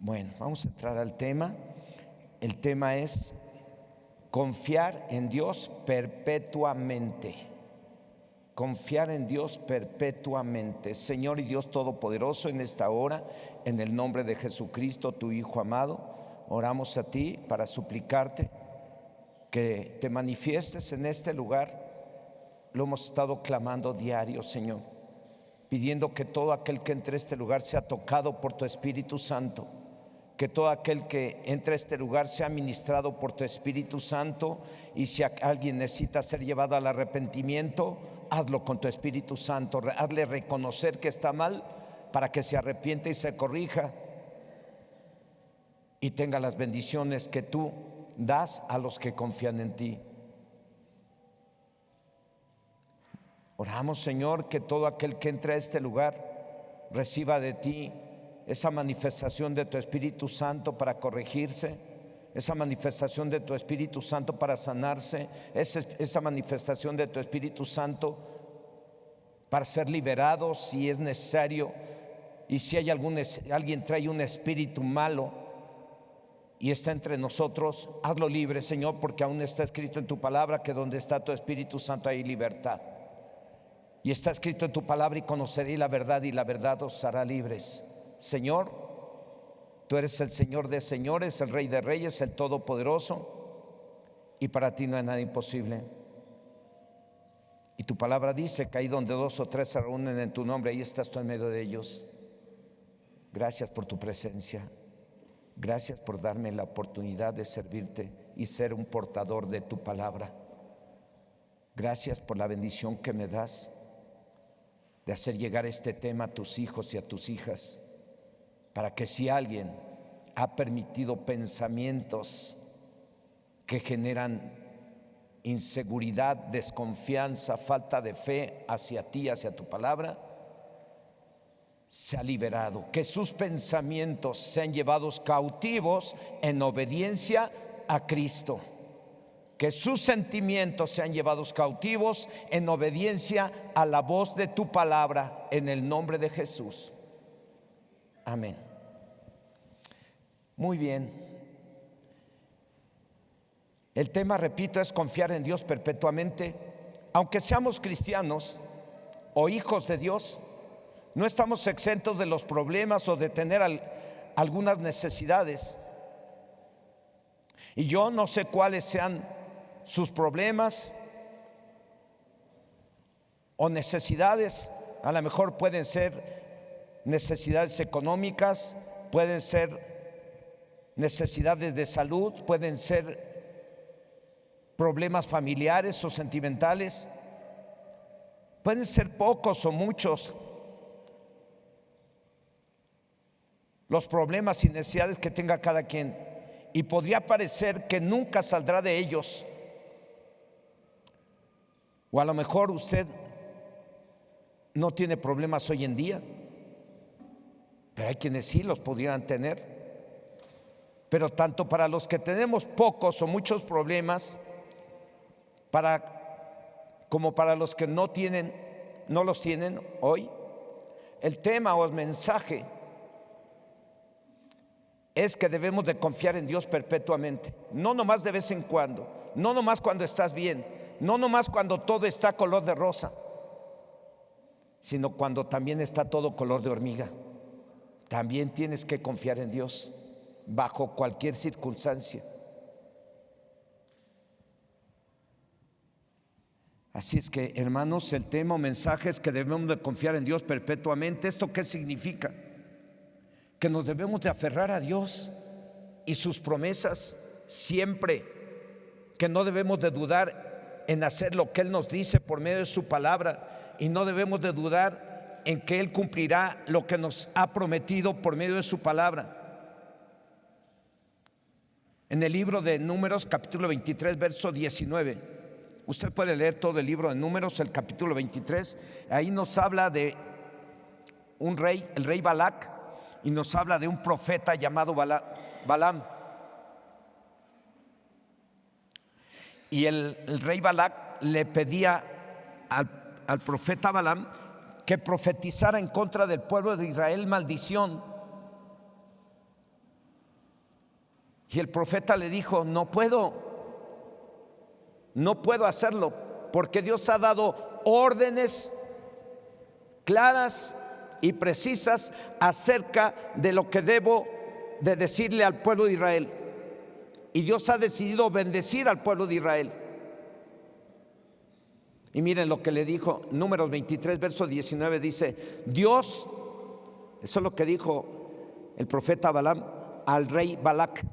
Bueno, vamos a entrar al tema. El tema es confiar en Dios perpetuamente. Confiar en Dios perpetuamente. Señor y Dios Todopoderoso, en esta hora, en el nombre de Jesucristo, tu Hijo amado, oramos a ti para suplicarte que te manifiestes en este lugar. Lo hemos estado clamando diario, Señor, pidiendo que todo aquel que entre a este lugar sea tocado por tu Espíritu Santo, que todo aquel que entre a este lugar sea ministrado por tu Espíritu Santo, y si alguien necesita ser llevado al arrepentimiento, hazlo con tu Espíritu Santo, hazle reconocer que está mal para que se arrepiente y se corrija y tenga las bendiciones que tú das a los que confían en ti. Oramos, Señor, que todo aquel que entre a este lugar reciba de ti esa manifestación de tu Espíritu Santo para corregirse, esa manifestación de tu Espíritu Santo para sanarse, esa manifestación de tu Espíritu Santo para ser liberado si es necesario. Y si hay alguien trae un espíritu malo y está entre nosotros, hazlo libre, Señor, porque aún está escrito en tu palabra que donde está tu Espíritu Santo hay libertad. Y está escrito en tu palabra: y conoceréis la verdad, y la verdad os hará libres. Señor, tú eres el Señor de señores, el Rey de reyes, el Todopoderoso, y para ti no hay nada imposible. Y tu palabra dice que ahí donde dos o tres se reúnen en tu nombre, ahí estás tú en medio de ellos. Gracias por tu presencia. Gracias por darme la oportunidad de servirte y ser un portador de tu palabra. Gracias por la bendición que me das de hacer llegar este tema a tus hijos y a tus hijas, para que si alguien ha permitido pensamientos que generan inseguridad, desconfianza, falta de fe hacia ti, hacia tu palabra, se ha liberado, que sus pensamientos sean llevados cautivos en obediencia a Cristo, que sus sentimientos sean llevados cautivos en obediencia a la voz de tu palabra, en el nombre de Jesús. Amén. Muy bien. El tema, repito, es confiar en Dios perpetuamente. Aunque seamos cristianos o hijos de Dios, no estamos exentos de los problemas o de tener algunas necesidades. Y yo no sé cuáles sean sus problemas o necesidades. A lo mejor pueden ser necesidades económicas, pueden ser necesidades de salud, pueden ser problemas familiares o sentimentales, pueden ser pocos o muchos los problemas y necesidades que tenga cada quien, y podría parecer que nunca saldrá de ellos. O a lo mejor usted no tiene problemas hoy en día, pero hay quienes sí los pudieran tener. Pero tanto para los que tenemos pocos o muchos problemas, como para los que no los tienen hoy, el tema o el mensaje es que debemos de confiar en Dios perpetuamente, no nomás de vez en cuando, no nomás cuando estás bien, no nomás cuando todo está color de rosa, sino cuando también está todo color de hormiga. También tienes que confiar en Dios bajo cualquier circunstancia. Así es que, hermanos, el tema o mensaje es que debemos de confiar en Dios perpetuamente. ¿Esto qué significa? Que nos debemos de aferrar a Dios y sus promesas siempre, que no debemos de dudar en hacer lo que Él nos dice por medio de su palabra, y no debemos de dudar en que Él cumplirá lo que nos ha prometido por medio de su palabra. En el libro de Números, capítulo 23, verso 19, usted puede leer todo el libro de Números, el capítulo 23. Ahí nos habla de un rey, el rey Balac, y nos habla de un profeta llamado Balaam. Y el rey Balac le pedía al profeta Balaam que profetizara en contra del pueblo de Israel maldición. Y el profeta le dijo: no puedo hacerlo, porque Dios ha dado órdenes claras y precisas acerca de lo que debo de decirle al pueblo de Israel. Y Dios ha decidido bendecir al pueblo de Israel. Y miren lo que le dijo, Números 23, verso 19, dice: Dios, eso es lo que dijo el profeta Balaam al rey Balac: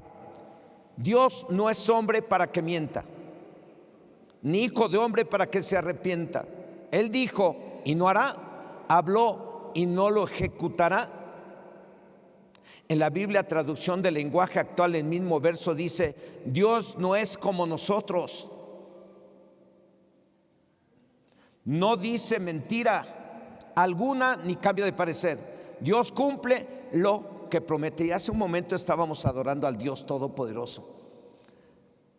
Dios no es hombre para que mienta, ni hijo de hombre para que se arrepienta. Él dijo y no hará, habló y no lo ejecutará. En la Biblia, traducción del lenguaje actual, el mismo verso dice: Dios no es como nosotros, no dice mentira alguna ni cambia de parecer. Dios cumple lo que promete. Y hace un momento estábamos adorando al Dios Todopoderoso.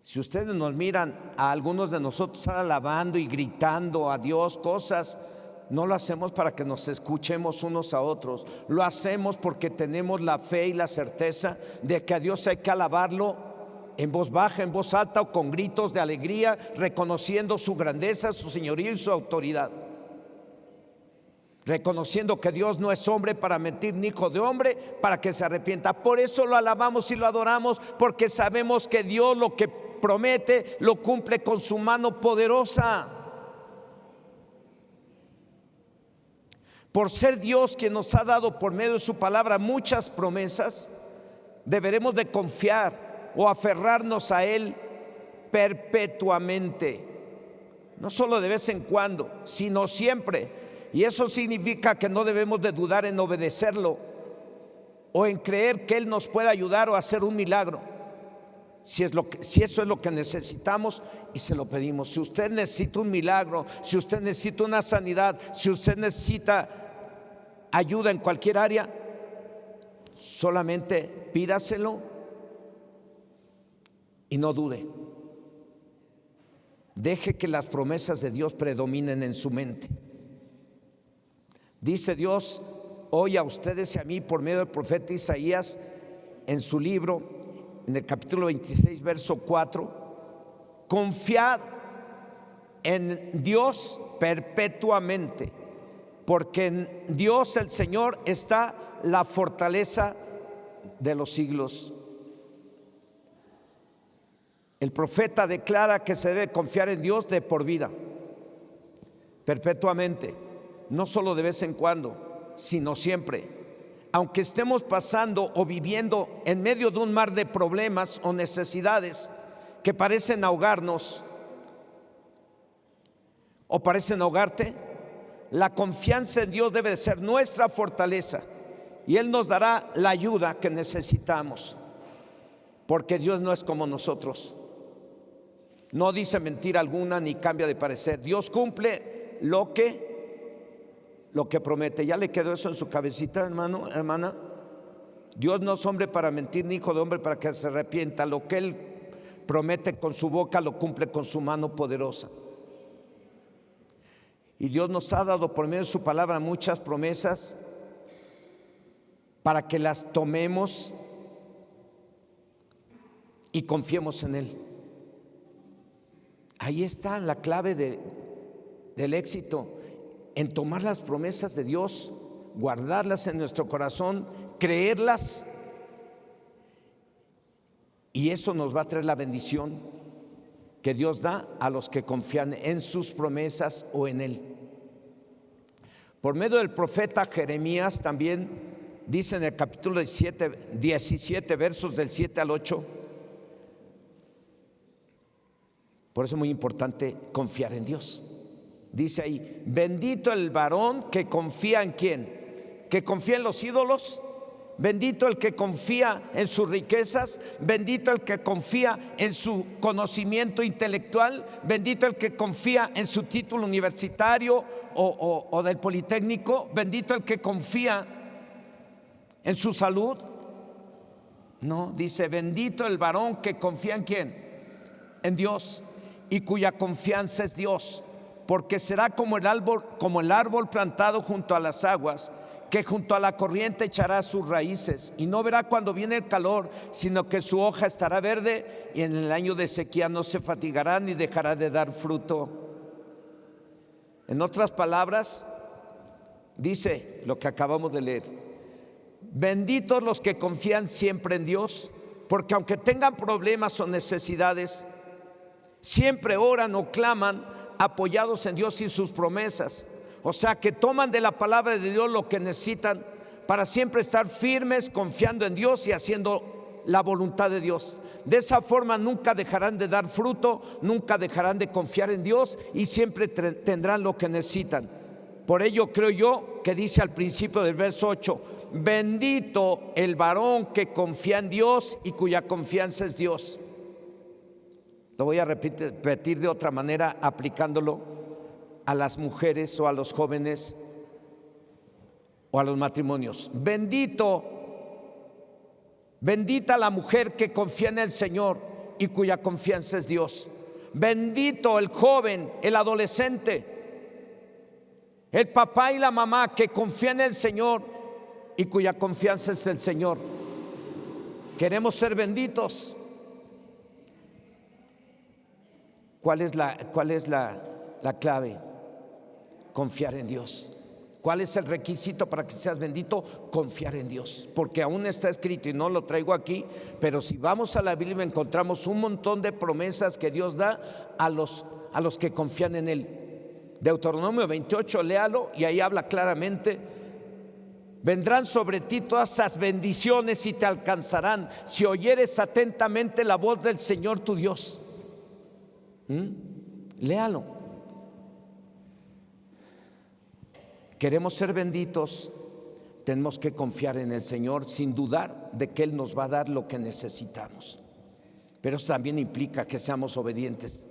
Si ustedes nos miran a algunos de nosotros estar alabando y gritando a Dios cosas, no lo hacemos para que nos escuchemos unos a otros. Lo hacemos porque tenemos la fe y la certeza de que a Dios hay que alabarlo en voz baja, en voz alta o con gritos de alegría, reconociendo su grandeza, su señorío y su autoridad. Reconociendo que Dios no es hombre para mentir, ni hijo de hombre para que se arrepienta. Por eso lo alabamos y lo adoramos, porque sabemos que Dios lo que promete lo cumple con su mano poderosa. Por ser Dios quien nos ha dado por medio de su palabra muchas promesas, deberemos de confiar o aferrarnos a Él perpetuamente, no solo de vez en cuando, sino siempre. Y eso significa que no debemos de dudar en obedecerlo o en creer que Él nos puede ayudar o hacer un milagro, si eso es lo que necesitamos y se lo pedimos. Si usted necesita un milagro, si usted necesita una sanidad, si usted necesita ayuda en cualquier área, solamente pídaselo y no dude. Deje que las promesas de Dios predominen en su mente. Dice Dios hoy a ustedes y a mí por medio del profeta Isaías en su libro, en el capítulo 26, verso 4: confiad en Dios perpetuamente, porque en Dios el Señor está la fortaleza de los siglos. El profeta declara que se debe confiar en Dios de por vida, perpetuamente, no solo de vez en cuando, sino siempre. Aunque estemos pasando o viviendo en medio de un mar de problemas o necesidades que parecen ahogarnos o parecen ahogarte, la confianza en Dios debe de ser nuestra fortaleza, y Él nos dará la ayuda que necesitamos, porque Dios no es como nosotros. No dice mentira alguna ni cambia de parecer. Dios cumple lo que promete. ¿Ya le quedó eso en su cabecita, hermano, hermana? Dios no es hombre para mentir, ni hijo de hombre para que se arrepienta. Lo que Él promete con su boca lo cumple con su mano poderosa. Y Dios nos ha dado por medio de su palabra muchas promesas para que las tomemos y confiemos en Él. Ahí está la clave del éxito, en tomar las promesas de Dios, guardarlas en nuestro corazón, creerlas, y eso nos va a traer la bendición que Dios da a los que confían en sus promesas o en Él. Por medio del profeta Jeremías también dice en el capítulo 17, versos del 7 al 8. Por eso es muy importante confiar en Dios. Dice ahí: bendito el varón que confía en ¿quién? Que confía en los ídolos. Bendito el que confía en sus riquezas. Bendito el que confía en su conocimiento intelectual. Bendito el que confía en su título universitario o del Politécnico. Bendito el que confía en su salud. No, dice: bendito el varón que confía en ¿quién? En Dios, y cuya confianza es Dios, porque será como el árbol plantado junto a las aguas, que junto a la corriente echará sus raíces y no verá cuando viene el calor, sino que su hoja estará verde y en el año de sequía no se fatigará ni dejará de dar fruto. En otras palabras, dice lo que acabamos de leer: benditos los que confían siempre en Dios, porque aunque tengan problemas o necesidades, siempre oran o claman apoyados en Dios y sus promesas. O sea, que toman de la palabra de Dios lo que necesitan para siempre estar firmes, confiando en Dios y haciendo la voluntad de Dios. De esa forma nunca dejarán de dar fruto, nunca dejarán de confiar en Dios y siempre tendrán lo que necesitan. Por ello creo yo que dice al principio del verso 8: bendito el varón que confía en Dios y cuya confianza es Dios. Lo voy a repetir de otra manera, aplicándolo a las mujeres o a los jóvenes o a los matrimonios. Bendita la mujer que confía en el Señor y cuya confianza es Dios. Bendito el joven, el adolescente, el papá y la mamá que confían en el Señor y cuya confianza es el Señor. Queremos ser benditos. ¿Cuál es la clave? Confiar en Dios. ¿Cuál es el requisito para que seas bendito? Confiar en Dios, porque aún está escrito, y no lo traigo aquí, pero si vamos a la Biblia encontramos un montón de promesas que Dios da a los que confían en Él. Deuteronomio 28, léalo, y ahí habla claramente: vendrán sobre ti todas esas bendiciones y te alcanzarán si oyeres atentamente la voz del Señor tu Dios. Léalo. Queremos ser benditos, tenemos que confiar en el Señor sin dudar de que Él nos va a dar lo que necesitamos. Pero eso también implica que seamos obedientes.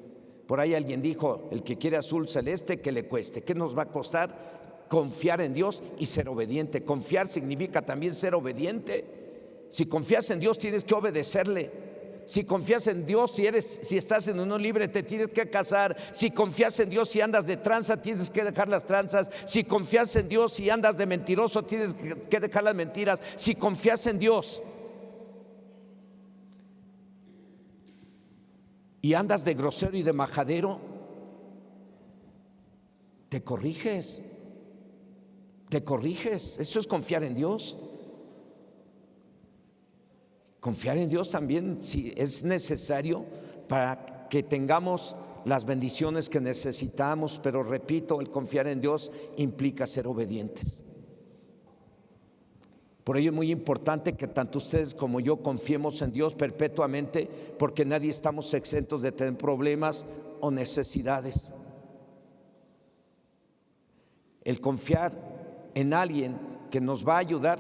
Por ahí alguien dijo: el que quiere azul celeste, que le cueste. ¿Qué nos va a costar? Confiar en Dios y ser obediente. Confiar significa también ser obediente. Si confías en Dios, tienes que obedecerle. Si confías en Dios, si estás en unión libre, te tienes que casar. Si confías en Dios, si andas de tranza, tienes que dejar las tranzas. Si confías en Dios, si andas de mentiroso, tienes que dejar las mentiras. Si confías en Dios y andas de grosero y de majadero, te corriges. Eso es confiar en Dios. Confiar en Dios también si es necesario para que tengamos las bendiciones que necesitamos, pero repito, el confiar en Dios implica ser obedientes. Por ello es muy importante que tanto ustedes como yo confiemos en Dios perpetuamente, porque nadie estamos exentos de tener problemas o necesidades. El confiar en alguien que nos va a ayudar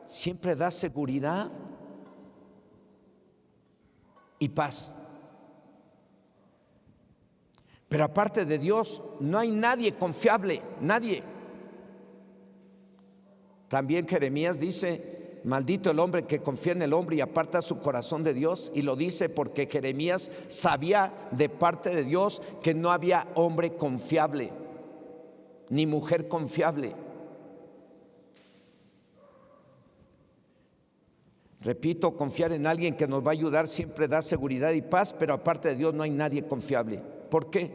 siempre da seguridad y paz. Pero aparte de Dios no hay nadie confiable, nadie. También Jeremías dice: maldito el hombre que confía en el hombre y aparta su corazón de Dios. Y lo dice porque Jeremías sabía de parte de Dios que no había hombre confiable ni mujer confiable. Repito, confiar en alguien que nos va a ayudar siempre da seguridad y paz, pero aparte de Dios no hay nadie confiable. ¿Por qué?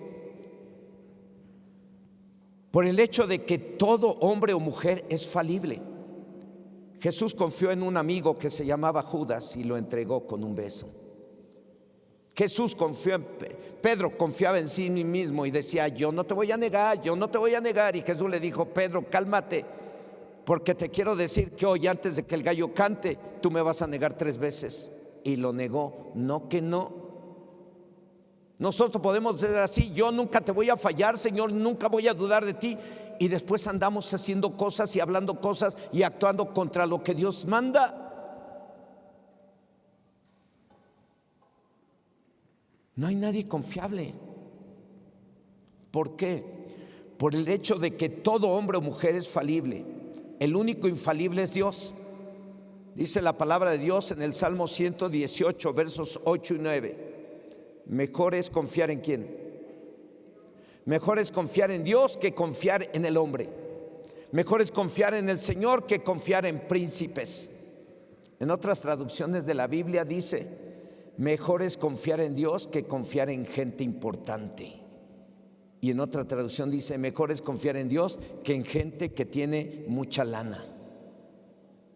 Por el hecho de que todo hombre o mujer es falible. Jesús confió en un amigo que se llamaba Judas y lo entregó con un beso. Jesús confió en Pedro, confiaba en sí mismo y decía: yo no te voy a negar, yo no te voy a negar. Y Jesús le dijo: Pedro, cálmate, porque te quiero decir que hoy, antes de que el gallo cante, tú me vas a negar 3 veces. Y lo negó. No, que no. Nosotros podemos ser así: yo nunca te voy a fallar, Señor, nunca voy a dudar de ti. Y después andamos haciendo cosas y hablando cosas y actuando contra lo que Dios manda. No hay nadie confiable. ¿Por qué? Por el hecho de que todo hombre o mujer es falible. El único infalible es Dios. Dice la palabra de Dios en el Salmo 118, versos 8 y 9. Mejor es confiar en ¿quién? Mejor es confiar en Dios que confiar en el hombre. Mejor es confiar en el Señor que confiar en príncipes. En otras traducciones de la Biblia dice, mejor es confiar en Dios que confiar en gente importante. Y en otra traducción dice, mejor es confiar en Dios que en gente que tiene mucha lana.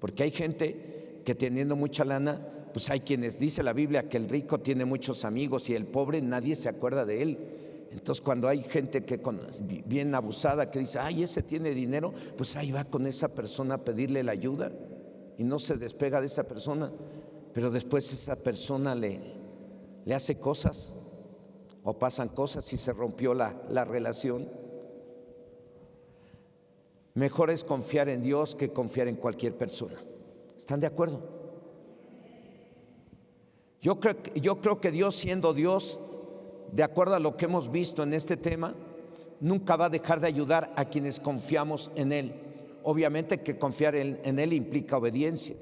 Porque hay gente que teniendo mucha lana, pues hay quienes, dice la Biblia, que el rico tiene muchos amigos y el pobre nadie se acuerda de él. Entonces cuando hay gente que bien abusada que dice, ay, ese tiene dinero, pues ahí va con esa persona a pedirle la ayuda y no se despega de esa persona. Pero después esa persona le hace cosas o pasan cosas y se rompió la relación. Mejor es confiar en Dios que confiar en cualquier persona. ¿Están de acuerdo? Yo creo que Dios, siendo Dios, de acuerdo a lo que hemos visto en este tema, nunca va a dejar de ayudar a quienes confiamos en Él. Obviamente que confiar en Él implica obediencia.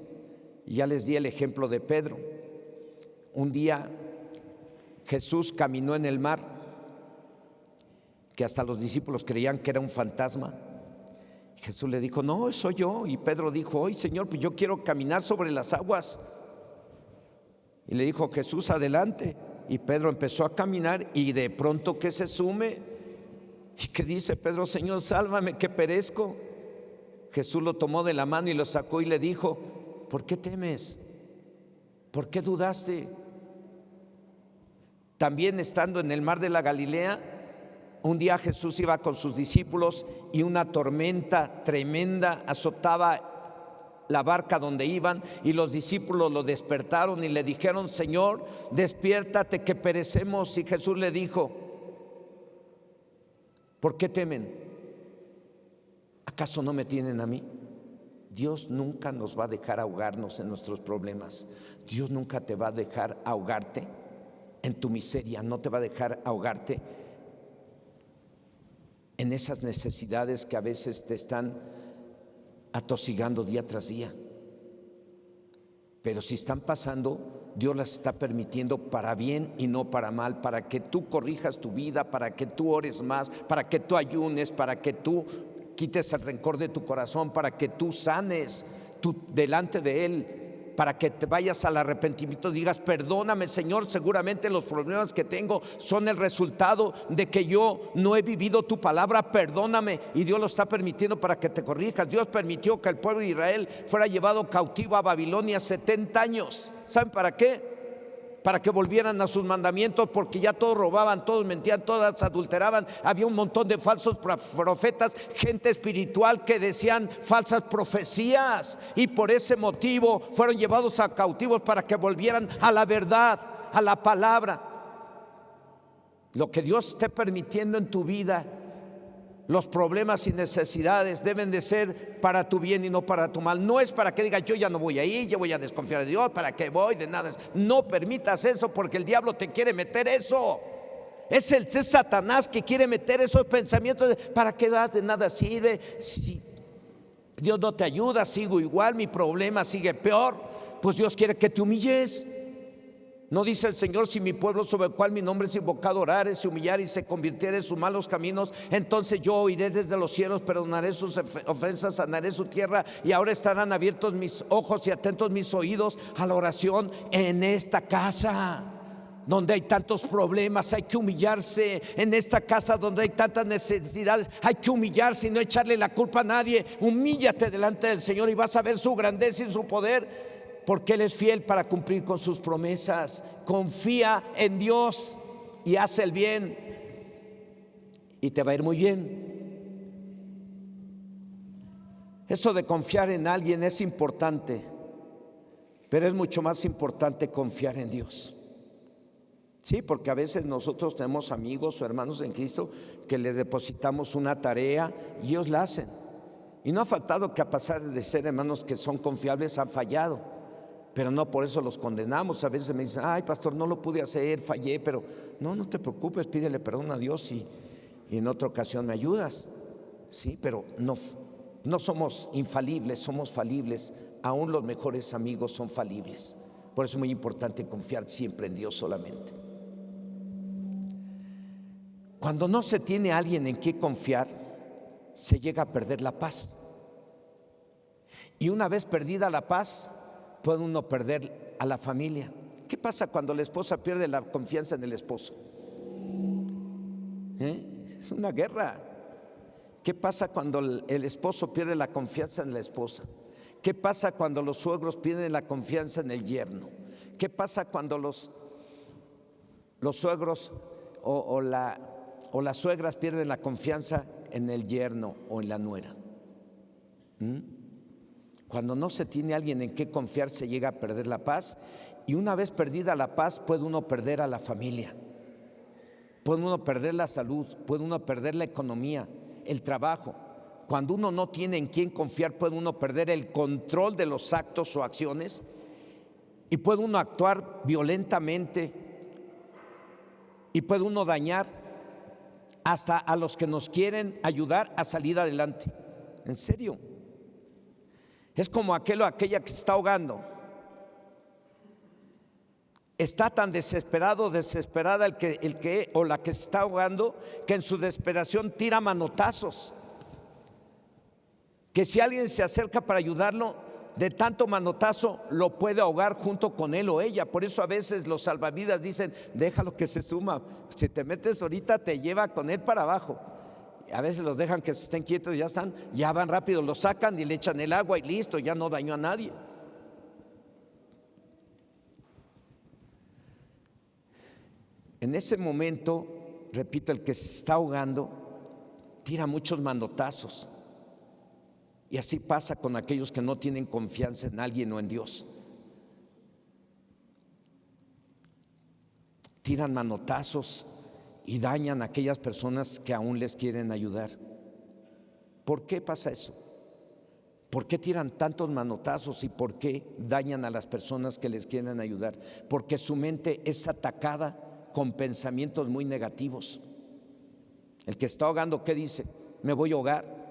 Y ya les di el ejemplo de Pedro. Un día Jesús caminó en el mar, que hasta los discípulos creían que era un fantasma. Jesús le dijo, no, soy yo. Y Pedro dijo, oye, Señor, pues yo quiero caminar sobre las aguas. Y le dijo Jesús, adelante. Y Pedro empezó a caminar y de pronto que se sume. ¿Y qué dice Pedro? Señor, sálvame que perezco. Jesús lo tomó de la mano y lo sacó y le dijo, ¿por qué temes? ¿Por qué dudaste? También estando en el mar de la Galilea, un día Jesús iba con sus discípulos y una tormenta tremenda azotaba la barca donde iban, y los discípulos lo despertaron y le dijeron, Señor, despiértate que perecemos. Y Jesús le dijo, ¿por qué temen? ¿Acaso no me tienen a mí? Dios nunca nos va a dejar ahogarnos en nuestros problemas. Dios nunca te va a dejar ahogarte en tu miseria, no te va a dejar ahogarte en esas necesidades que a veces te están atosigando día tras día. Pero si están pasando, Dios las está permitiendo para bien y no para mal, para que tú corrijas tu vida, para que tú ores más, para que tú ayunes, para que tú quites el rencor de tu corazón, para que tú sanes delante de Él, para que te vayas al arrepentimiento y digas, perdóname, Señor, seguramente los problemas que tengo son el resultado de que yo no he vivido tu palabra, perdóname. Y Dios lo está permitiendo para que te corrijas. Dios permitió que el pueblo de Israel fuera llevado cautivo a Babilonia 70 años. ¿Saben para qué? Para que volvieran a sus mandamientos, porque ya todos robaban, todos mentían, todos adulteraban. Había un montón de falsos profetas, gente espiritual que decían falsas profecías, y por ese motivo fueron llevados a cautivos para que volvieran a la verdad, a la palabra. Lo que Dios esté permitiendo en tu vida, los problemas y necesidades deben de ser para tu bien y no para tu mal. No es para que digas, yo ya no voy a ir, yo voy a desconfiar de Dios, ¿para qué voy? De nada. No permitas eso, porque el diablo te quiere meter eso. Es Satanás que quiere meter esos pensamientos. ¿Para qué vas? De nada sirve. Si Dios no te ayuda, sigo igual, mi problema sigue peor. Pues Dios quiere que te humilles. ¿No dice el Señor, si mi pueblo sobre el cual mi nombre es invocado orare, se humillare y se convirtiere en sus malos caminos, entonces yo oiré desde los cielos, perdonaré sus ofensas, sanaré su tierra, y ahora estarán abiertos mis ojos y atentos mis oídos a la oración en esta casa donde hay tantos problemas? Hay que humillarse. En esta casa donde hay tantas necesidades, hay que humillarse y no echarle la culpa a nadie. Humíllate delante del Señor y vas a ver su grandeza y su poder, porque Él es fiel para cumplir con sus promesas. Confía en Dios y haz el bien y te va a ir muy bien. Eso de confiar en alguien es importante, pero es mucho más importante confiar en Dios. Sí, porque a veces nosotros tenemos amigos o hermanos en Cristo que les depositamos una tarea y ellos la hacen. Y no ha faltado que, a pesar de ser hermanos que son confiables, han fallado. Pero no por eso los condenamos. A veces me dicen, ay, pastor, no lo pude hacer, fallé. Pero no te preocupes, pídele perdón a Dios y en otra ocasión me ayudas. Sí, pero no somos infalibles, somos falibles. Aún los mejores amigos son falibles. Por eso es muy importante confiar siempre en Dios solamente. Cuando no se tiene a alguien en quien confiar, se llega a perder la paz. Y una vez perdida la paz, puede uno perder a la familia. ¿Qué pasa cuando la esposa pierde la confianza en el esposo? Es una guerra. ¿Qué pasa cuando el esposo pierde la confianza en la esposa? ¿Qué pasa cuando los suegros pierden la confianza en el yerno? ¿Qué pasa cuando los suegros o las suegras pierden la confianza en el yerno o en la nuera? Cuando no se tiene alguien en qué confiar, se llega a perder la paz. Y una vez perdida la paz, puede uno perder a la familia, puede uno perder la salud, puede uno perder la economía, el trabajo. Cuando uno no tiene en quién confiar, puede uno perder el control de los actos o acciones y puede uno actuar violentamente y puede uno dañar hasta a los que nos quieren ayudar a salir adelante. En serio. Es como aquella que se está ahogando. Está tan desesperado, desesperada el que o la que se está ahogando, que en su desesperación tira manotazos. Que si alguien se acerca para ayudarlo, de tanto manotazo lo puede ahogar junto con él o ella. Por eso a veces los salvavidas dicen: déjalo que se suma. Si te metes ahorita, te lleva con él para abajo. A veces los dejan que se estén quietos, ya van rápido, lo sacan y le echan el agua y listo, ya no dañó a nadie. En ese momento, repito, el que se está ahogando tira muchos manotazos. Y así pasa con aquellos que no tienen confianza en alguien o en Dios. Tiran manotazos y dañan a aquellas personas que aún les quieren ayudar. ¿Por qué pasa eso? ¿Por qué tiran tantos manotazos y por qué dañan a las personas que les quieren ayudar? Porque su mente es atacada con pensamientos muy negativos. El que está ahogando, ¿qué dice? Me voy a ahogar,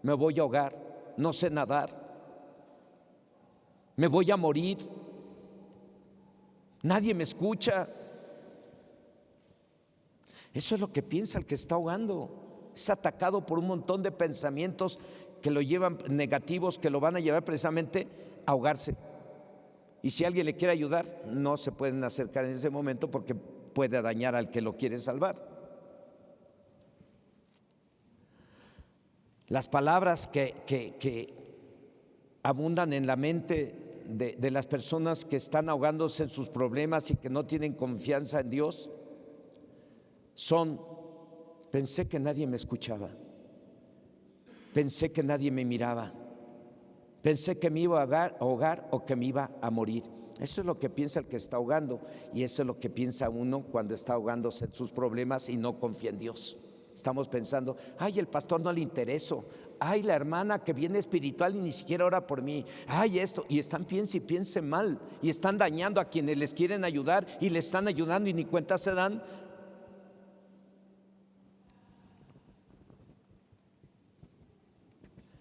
me voy a ahogar, no sé nadar, me voy a morir, nadie me escucha. Eso es lo que piensa el que está ahogando. Es atacado por un montón de pensamientos que lo llevan negativos, que lo van a llevar precisamente a ahogarse. Y si alguien le quiere ayudar, no se pueden acercar en ese momento porque puede dañar al que lo quiere salvar. Las palabras que abundan en la mente de las personas que están ahogándose en sus problemas y que no tienen confianza en Dios son: pensé que nadie me escuchaba, pensé que nadie me miraba, pensé que me iba a ahogar o que me iba a morir. Eso es lo que piensa el que está ahogando, y eso es lo que piensa uno cuando está ahogándose en sus problemas y no confía en Dios. Estamos pensando: ay, el pastor no le intereso, ay, la hermana que viene espiritual y ni siquiera ora por mí, ay, esto, y están piense mal, y están dañando a quienes les quieren ayudar y les están ayudando y ni cuenta se dan.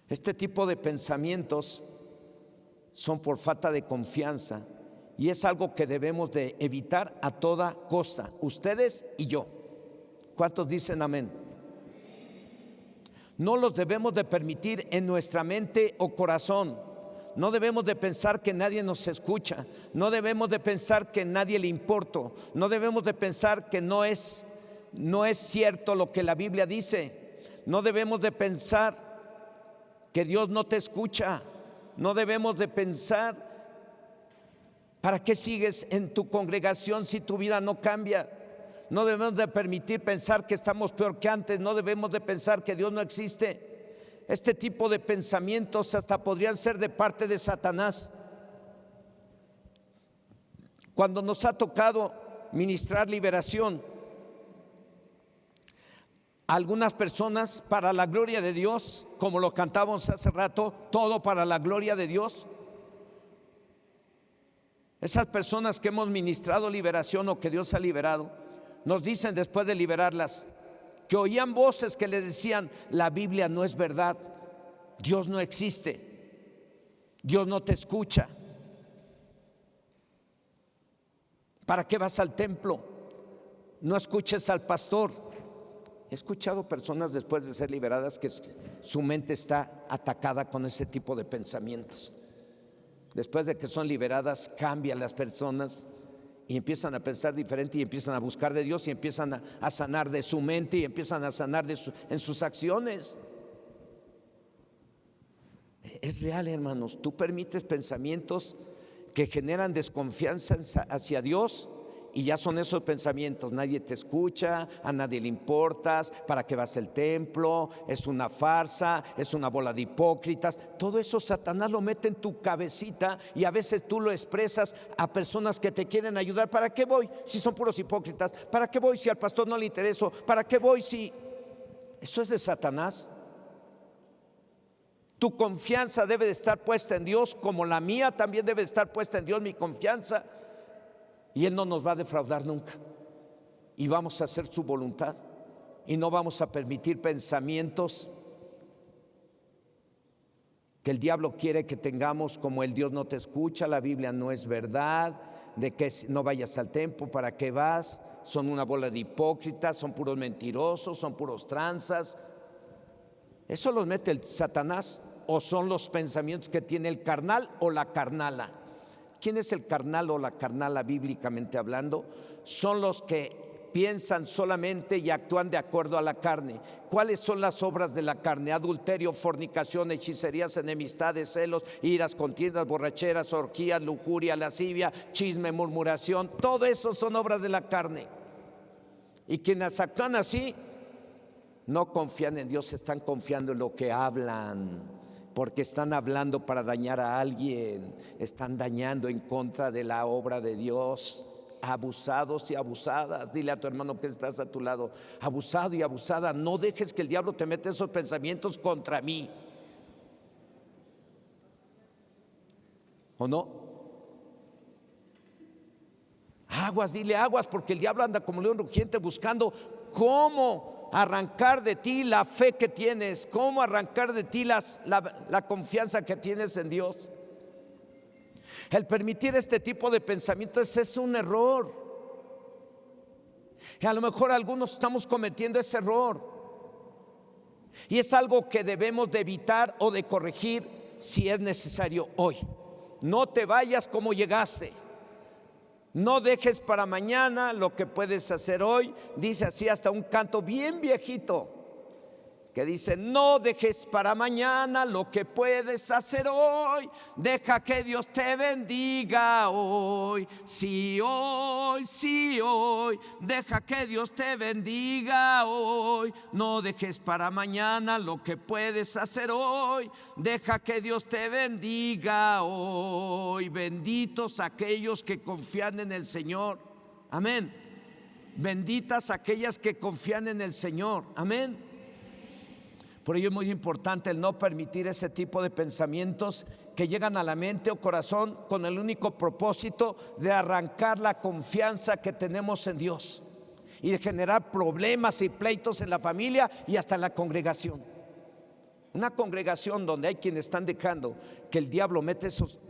Este tipo de pensamientos son por falta de confianza y es algo que debemos de evitar a toda costa, ustedes y yo. ¿Cuántos dicen amén? No los debemos de permitir en nuestra mente o corazón. No debemos de pensar que nadie nos escucha, no debemos de pensar que nadie le importo, no debemos de pensar que no es cierto lo que la Biblia dice, no debemos de pensar que Dios no te escucha, no debemos de pensar: ¿para qué sigues en tu congregación si tu vida no cambia? No debemos de permitir pensar que estamos peor que antes, no debemos de pensar que Dios no existe. Este tipo de pensamientos hasta podrían ser de parte de Satanás. Cuando nos ha tocado ministrar liberación, algunas personas, para la gloria de Dios, como lo cantábamos hace rato, todo para la gloria de Dios. Esas personas que hemos ministrado liberación o que Dios ha liberado, nos dicen después de liberarlas que oían voces que les decían: la Biblia no es verdad, Dios no existe, Dios no te escucha, ¿para qué vas al templo? No escuches al pastor, He escuchado personas después de ser liberadas que su mente está atacada con ese tipo de pensamientos. Después de que son liberadas, cambian las personas y empiezan a pensar diferente y empiezan a buscar de Dios y empiezan a sanar de su mente y empiezan a sanar en sus acciones. Es real, hermanos. Tú permites pensamientos que generan desconfianza hacia Dios y ya son esos pensamientos: nadie te escucha, a nadie le importas, ¿para qué vas al templo? Es una farsa, es una bola de hipócritas. Todo eso Satanás lo mete en tu cabecita y a veces tú lo expresas a personas que te quieren ayudar. ¿Para qué voy si son puros hipócritas? ¿Para qué voy si al pastor no le intereso? ¿Para qué voy si...? Eso es de Satanás. Tu confianza debe de estar puesta en Dios, como la mía también debe de estar puesta en Dios, mi confianza. Y Él no nos va a defraudar nunca. Y vamos a hacer su voluntad. Y no vamos a permitir pensamientos que el diablo quiere que tengamos, como el Dios no te escucha, la Biblia no es verdad, de que no vayas al templo, ¿para qué vas? Son una bola de hipócritas, son puros mentirosos, son puros tranzas. Eso los mete el Satanás, o son los pensamientos que tiene el carnal o la carnala. ¿Quién es el carnal o la carnala bíblicamente hablando? Son los que piensan solamente y actúan de acuerdo a la carne. ¿Cuáles son las obras de la carne? Adulterio, fornicación, hechicerías, enemistades, celos, iras, contiendas, borracheras, orgías, lujuria, lascivia, chisme, murmuración. Todo eso son obras de la carne. Y quienes actúan así no confían en Dios, están confiando en lo que hablan, porque están hablando para dañar a alguien, están dañando en contra de la obra de Dios. Abusados y abusadas, dile a tu hermano que estás a tu lado: abusado y abusada, no dejes que el diablo te meta esos pensamientos contra mí. ¿O no? Aguas, dile aguas, porque el diablo anda como león rugiente buscando cómo arrancar de ti la fe que tienes, cómo arrancar de ti la confianza que tienes en Dios. El permitir este tipo de pensamientos es un error. Y a lo mejor algunos estamos cometiendo ese error. Y es algo que debemos de evitar o de corregir si es necesario hoy. No te vayas como llegaste. No dejes para mañana lo que puedes hacer hoy. Dice así hasta un canto bien viejito que dice: no dejes para mañana lo que puedes hacer hoy. Deja que Dios te bendiga hoy. Sí, hoy, sí, hoy. Deja que Dios te bendiga hoy. No dejes para mañana lo que puedes hacer hoy. Deja que Dios te bendiga hoy. Benditos aquellos que confían en el Señor. Amén. Benditas aquellas que confían en el Señor. Amén. Por ello es muy importante el no permitir ese tipo de pensamientos que llegan a la mente o corazón con el único propósito de arrancar la confianza que tenemos en Dios y de generar problemas y pleitos en la familia y hasta en la congregación. Una congregación donde hay quienes están dejando que el diablo mete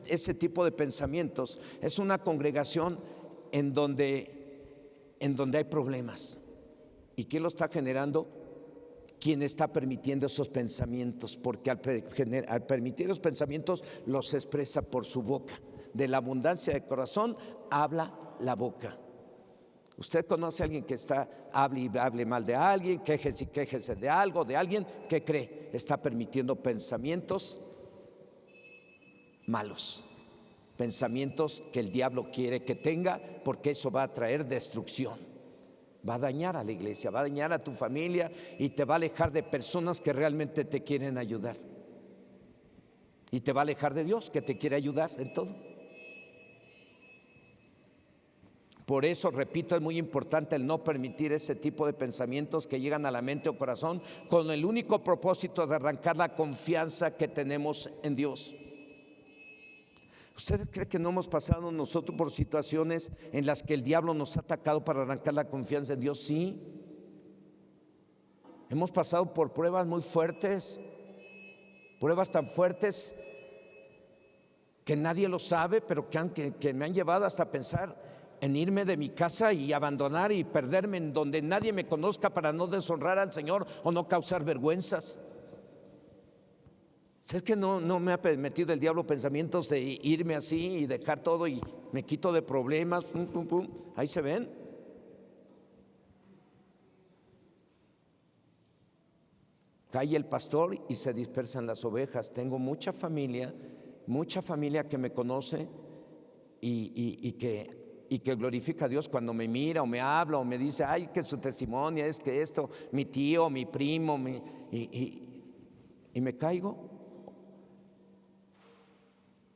ese tipo de pensamientos es una congregación en donde hay problemas. ¿Y quién lo está generando? ¿Quién está permitiendo esos pensamientos? Porque al permitir los pensamientos los expresa por su boca. De la abundancia del corazón habla la boca. Usted conoce a alguien que hable mal de alguien, quéjese de algo, de alguien. ¿Qué cree? Está permitiendo pensamientos malos, pensamientos que el diablo quiere que tenga, porque eso va a traer destrucción. Va a dañar a la iglesia, va a dañar a tu familia y te va a alejar de personas que realmente te quieren ayudar. Y te va a alejar de Dios, que te quiere ayudar en todo. Por eso, repito, es muy importante el no permitir ese tipo de pensamientos que llegan a la mente o corazón con el único propósito de arrancar la confianza que tenemos en Dios. ¿Usted cree que no hemos pasado nosotros por situaciones en las que el diablo nos ha atacado para arrancar la confianza en Dios? Sí. Hemos pasado por pruebas muy fuertes, pruebas tan fuertes que nadie lo sabe, pero que me han llevado hasta pensar en irme de mi casa y abandonar y perderme en donde nadie me conozca para no deshonrar al Señor o no causar vergüenzas. ¿Sabes que no me ha metido el diablo pensamientos de irme así y dejar todo y me quito de problemas? Pum, pum, pum. Ahí se ven. Cae el pastor y se dispersan las ovejas. Tengo mucha familia que me conoce y que glorifica a Dios cuando me mira o me habla o me dice, ay, que su testimonio es que esto, mi tío, mi primo, y me caigo.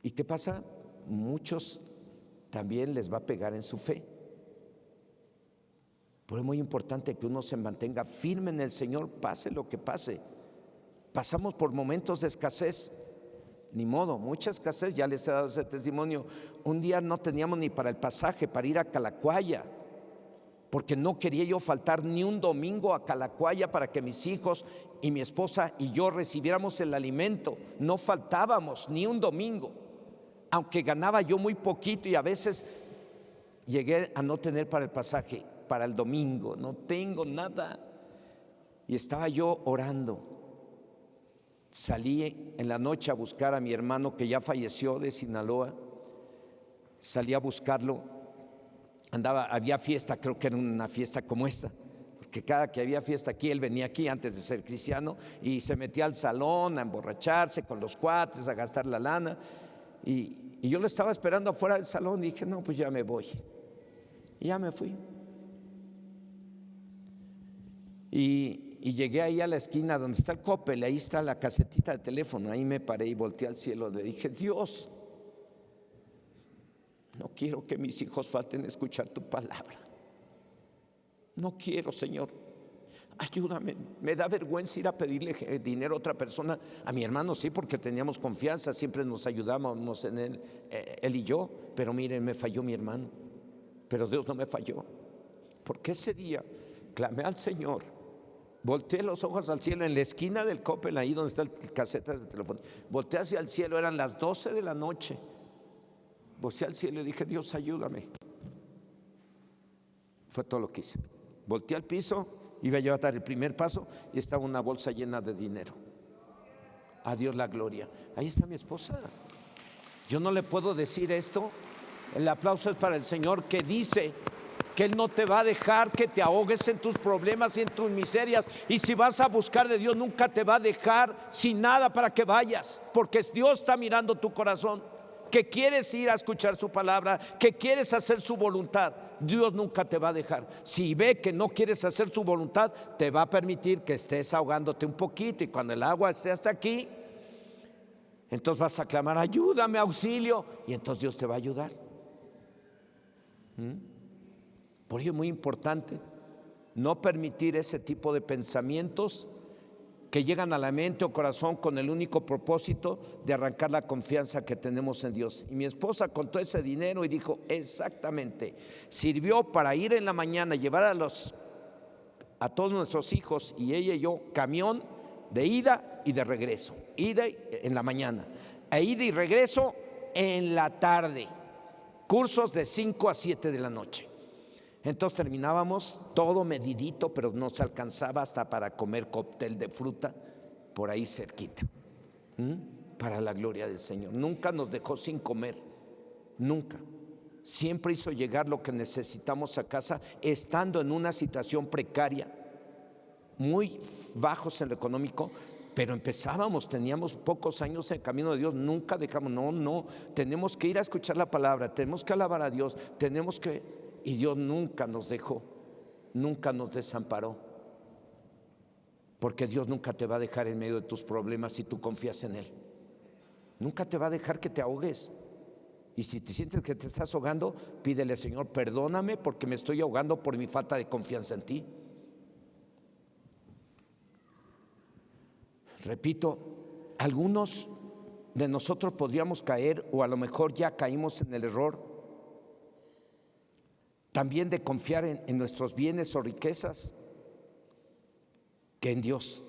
¿Y qué pasa? Muchos también les va a pegar en su fe. Pero es muy importante que uno se mantenga firme en el Señor, pase lo que pase. Pasamos por momentos de escasez, ni modo, mucha escasez, ya les he dado ese testimonio. Un día no teníamos ni para el pasaje para ir a Calacuaya, porque no quería yo faltar ni un domingo a Calacuaya para que mis hijos y mi esposa y yo recibiéramos el alimento. No faltábamos ni un domingo, aunque ganaba yo muy poquito y a veces llegué a no tener para el pasaje para el domingo, no tengo nada. Y estaba yo orando. Salí en la noche a buscar a mi hermano que ya falleció de Sinaloa. Salí a buscarlo. Había fiesta, creo que era una fiesta como esta, porque cada que había fiesta aquí, él venía aquí antes de ser cristiano y se metía al salón a emborracharse con los cuates, a gastar la lana. Y yo lo estaba esperando afuera del salón y dije, no, pues ya me voy. Y ya me fui. Y llegué ahí a la esquina donde está el Coppel, ahí está la casetita de teléfono. Ahí me paré y volteé al cielo. Le dije, Dios, no quiero que mis hijos falten a escuchar tu palabra. No quiero, Señor. Ayúdame. Me da vergüenza ir a pedirle dinero a otra persona. A mi hermano sí, porque teníamos confianza, siempre nos ayudábamos en él y yo. Pero miren, me falló mi hermano. Pero Dios no me falló. Porque ese día clamé al Señor. Volteé los ojos al cielo en la esquina del Coppel, ahí donde está el casetas de teléfono. Volteé hacia el cielo, eran las 12 de la noche. Volteé al cielo y dije, Dios, ayúdame. Fue todo lo que hice. Volteé al piso, iba yo a dar el primer paso y estaba una bolsa llena de dinero. A Dios la gloria. Ahí está mi esposa. Yo no le puedo decir esto. El aplauso es para el Señor, que dice que Él no te va a dejar que te ahogues en tus problemas y en tus miserias. Y si vas a buscar de Dios, nunca te va a dejar sin nada para que vayas, porque Dios está mirando tu corazón, que quieres ir a escuchar su palabra, que quieres hacer su voluntad. Dios nunca te va a dejar. Si ve que no quieres hacer su voluntad, te va a permitir que estés ahogándote un poquito, y cuando el agua esté hasta aquí, entonces vas a clamar, ayúdame, auxilio, y entonces Dios te va a ayudar. Por ello es muy importante no permitir ese tipo de pensamientos que llegan a la mente o corazón con el único propósito de arrancar la confianza que tenemos en Dios. Y mi esposa contó ese dinero y dijo, exactamente, sirvió para ir en la mañana, llevar a todos nuestros hijos y ella y yo, camión de ida y de regreso. Ida en la mañana, e ida y regreso en la tarde. Cursos de 5 a 7 de la noche. Entonces terminábamos todo medidito, pero no se alcanzaba hasta para comer cóctel de fruta por ahí cerquita. Para la gloria del Señor. Nunca nos dejó sin comer, nunca. Siempre hizo llegar lo que necesitamos a casa, estando en una situación precaria, muy bajos en lo económico, pero empezábamos, teníamos pocos años en el camino de Dios, nunca dejamos, no, tenemos que ir a escuchar la palabra, tenemos que alabar a Dios, y Dios nunca nos dejó, nunca nos desamparó, porque Dios nunca te va a dejar en medio de tus problemas si tú confías en Él. Nunca te va a dejar que te ahogues. Y si te sientes que te estás ahogando, pídele, Señor, perdóname porque me estoy ahogando por mi falta de confianza en ti. Repito, algunos de nosotros podríamos caer, o a lo mejor ya caímos en el error, también de confiar en nuestros bienes o riquezas que en Dios.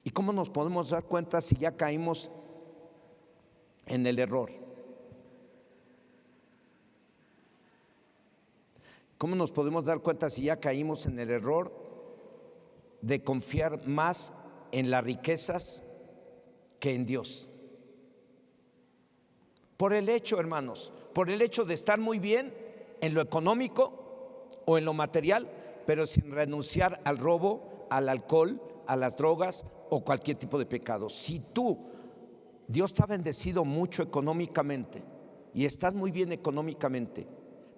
¿Y cómo nos podemos dar cuenta si ya caímos en el error? ¿Cómo nos podemos dar cuenta si ya caímos en el error de confiar más en las riquezas que en Dios? Por el hecho, hermanos, por el hecho de estar muy bien en lo económico o en lo material, pero sin renunciar al robo, al alcohol, a las drogas o cualquier tipo de pecado. Si Dios te ha bendecido mucho económicamente y estás muy bien económicamente,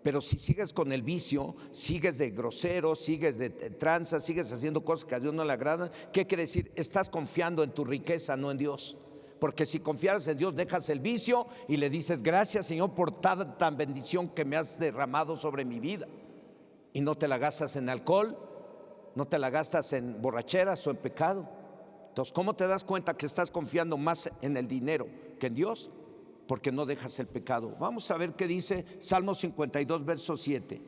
pero si sigues con el vicio, sigues de grosero, sigues de tranza, sigues haciendo cosas que a Dios no le agradan, ¿qué quiere decir? Estás confiando en tu riqueza, no en Dios. Porque si confiaras en Dios, dejas el vicio y le dices: gracias, Señor, por tanta bendición que me has derramado sobre mi vida. Y no te la gastas en alcohol, no te la gastas en borracheras o en pecado. Entonces, ¿cómo te das cuenta que estás confiando más en el dinero que en Dios? Porque no dejas el pecado. Vamos a ver qué dice Salmo 52, verso 7.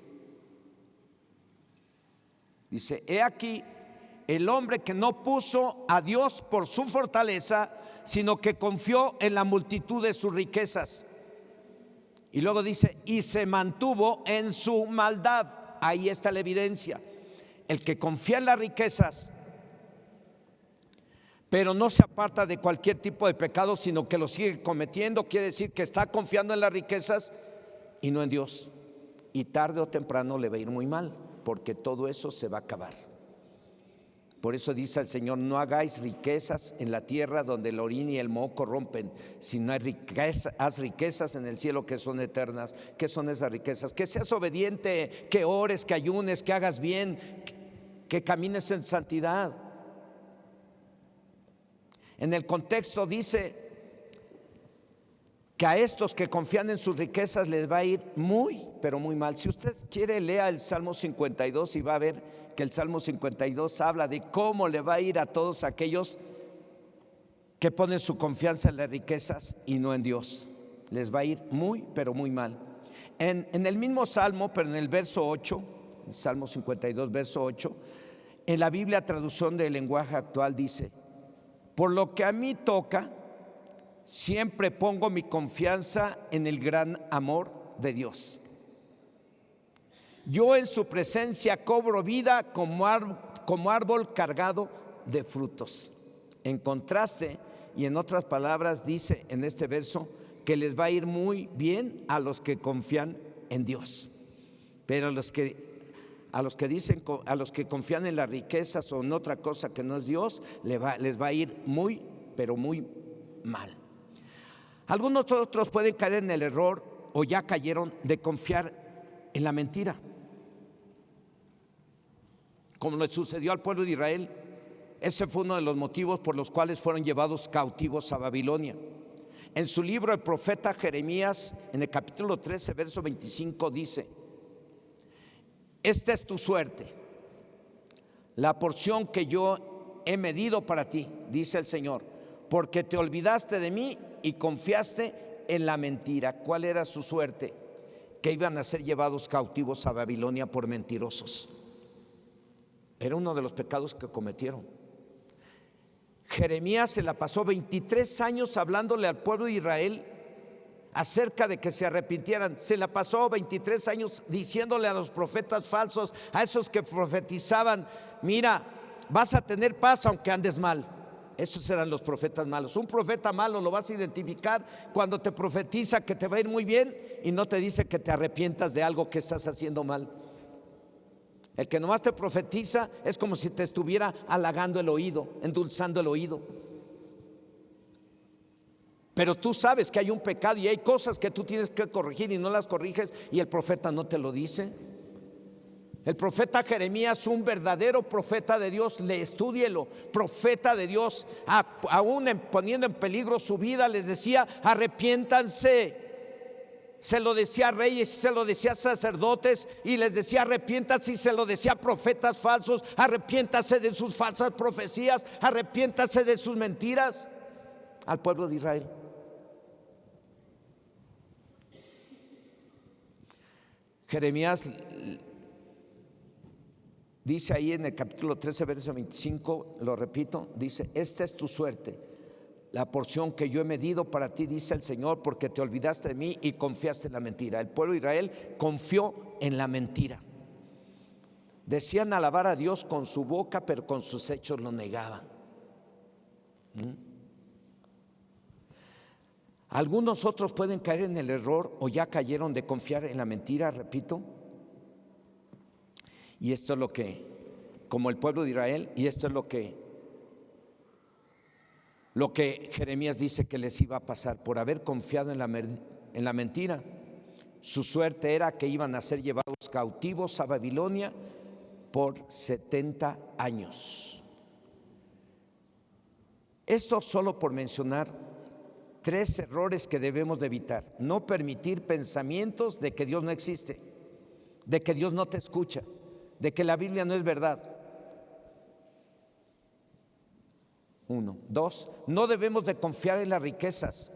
Dice: he aquí el hombre que no puso a Dios por su fortaleza, sino que confió en la multitud de sus riquezas. Y luego dice: y se mantuvo en su maldad. Ahí está la evidencia. El que confía en las riquezas, pero no se aparta de cualquier tipo de pecado, sino que lo sigue cometiendo, quiere decir que está confiando en las riquezas y no en Dios. Y tarde o temprano le va a ir muy mal, porque todo eso se va a acabar. Por eso dice el Señor: no hagáis riquezas en la tierra donde el orín y el moho corrompen, sino hay riquezas, haz riquezas en el cielo que son eternas. ¿Qué son esas riquezas? Que seas obediente, que ores, que ayunes, que hagas bien, que camines en santidad. En el contexto dice que a estos que confían en sus riquezas les va a ir muy, pero muy mal. Si usted quiere, lea el Salmo 52 y va a ver que el Salmo 52 habla de cómo le va a ir a todos aquellos que ponen su confianza en las riquezas y no en Dios. Les va a ir muy, pero muy mal. En el mismo Salmo, pero en el verso 8, el Salmo 52, verso 8, en la Biblia, traducción del lenguaje actual, dice: por lo que a mí toca, siempre pongo mi confianza en el gran amor de Dios. Yo en su presencia cobro vida como árbol cargado de frutos. En contraste, y en otras palabras, dice en este verso que les va a ir muy bien a los que confían en Dios. Pero a los que confían en las riquezas o en otra cosa que no es Dios, les va a ir muy, pero muy mal. Algunos otros pueden caer en el error, o ya cayeron, de confiar en la mentira, como le sucedió al pueblo de Israel. Ese fue uno de los motivos por los cuales fueron llevados cautivos a Babilonia. En su libro el profeta Jeremías, en el capítulo 13, verso 25, dice: esta es tu suerte, la porción que yo he medido para ti, dice el Señor, porque te olvidaste de mí y confiaste en la mentira. ¿Cuál era su suerte? Que iban a ser llevados cautivos a Babilonia por mentirosos. Era uno de los pecados que cometieron. Jeremías se la pasó 23 años hablándole al pueblo de Israel acerca de que se arrepintieran. Se la pasó 23 años diciéndole a los profetas falsos, a esos que profetizaban: mira, vas a tener paz aunque andes mal. Esos eran los profetas malos. Un profeta malo lo vas a identificar cuando te profetiza que te va a ir muy bien y no te dice que te arrepientas de algo que estás haciendo mal. El que nomás te profetiza es como si te estuviera halagando el oído, endulzando el oído. Pero tú sabes que hay un pecado y hay cosas que tú tienes que corregir y no las corriges, y el profeta no te lo dice. El profeta Jeremías, un verdadero profeta de Dios, estúdielo, profeta de Dios, aún poniendo en peligro su vida, les decía: arrepiéntanse. Se lo decía a reyes, se lo decía a sacerdotes, y les decía: arrepiéntase. Y se lo decía a profetas falsos: arrepiéntase de sus falsas profecías, arrepiéntase de sus mentiras, al pueblo de Israel. Jeremías dice ahí en el capítulo 13, verso 25, lo repito, dice: esta es tu suerte, la porción que yo he medido para ti, dice el Señor, porque te olvidaste de mí y confiaste en la mentira. El pueblo de Israel confió en la mentira. Decían alabar a Dios con su boca, pero con sus hechos lo negaban. Algunos otros pueden caer en el error o ya cayeron de confiar en la mentira, repito. Y esto es lo que, como el pueblo de Israel, y esto es lo que Jeremías dice que les iba a pasar por haber confiado en la mentira. Su suerte era que iban a ser llevados cautivos a Babilonia por 70 años. Esto solo por mencionar 3 errores que debemos de evitar. No permitir pensamientos de que Dios no existe, de que Dios no te escucha, de que la Biblia no es verdad. 1. 2. No debemos de confiar en las riquezas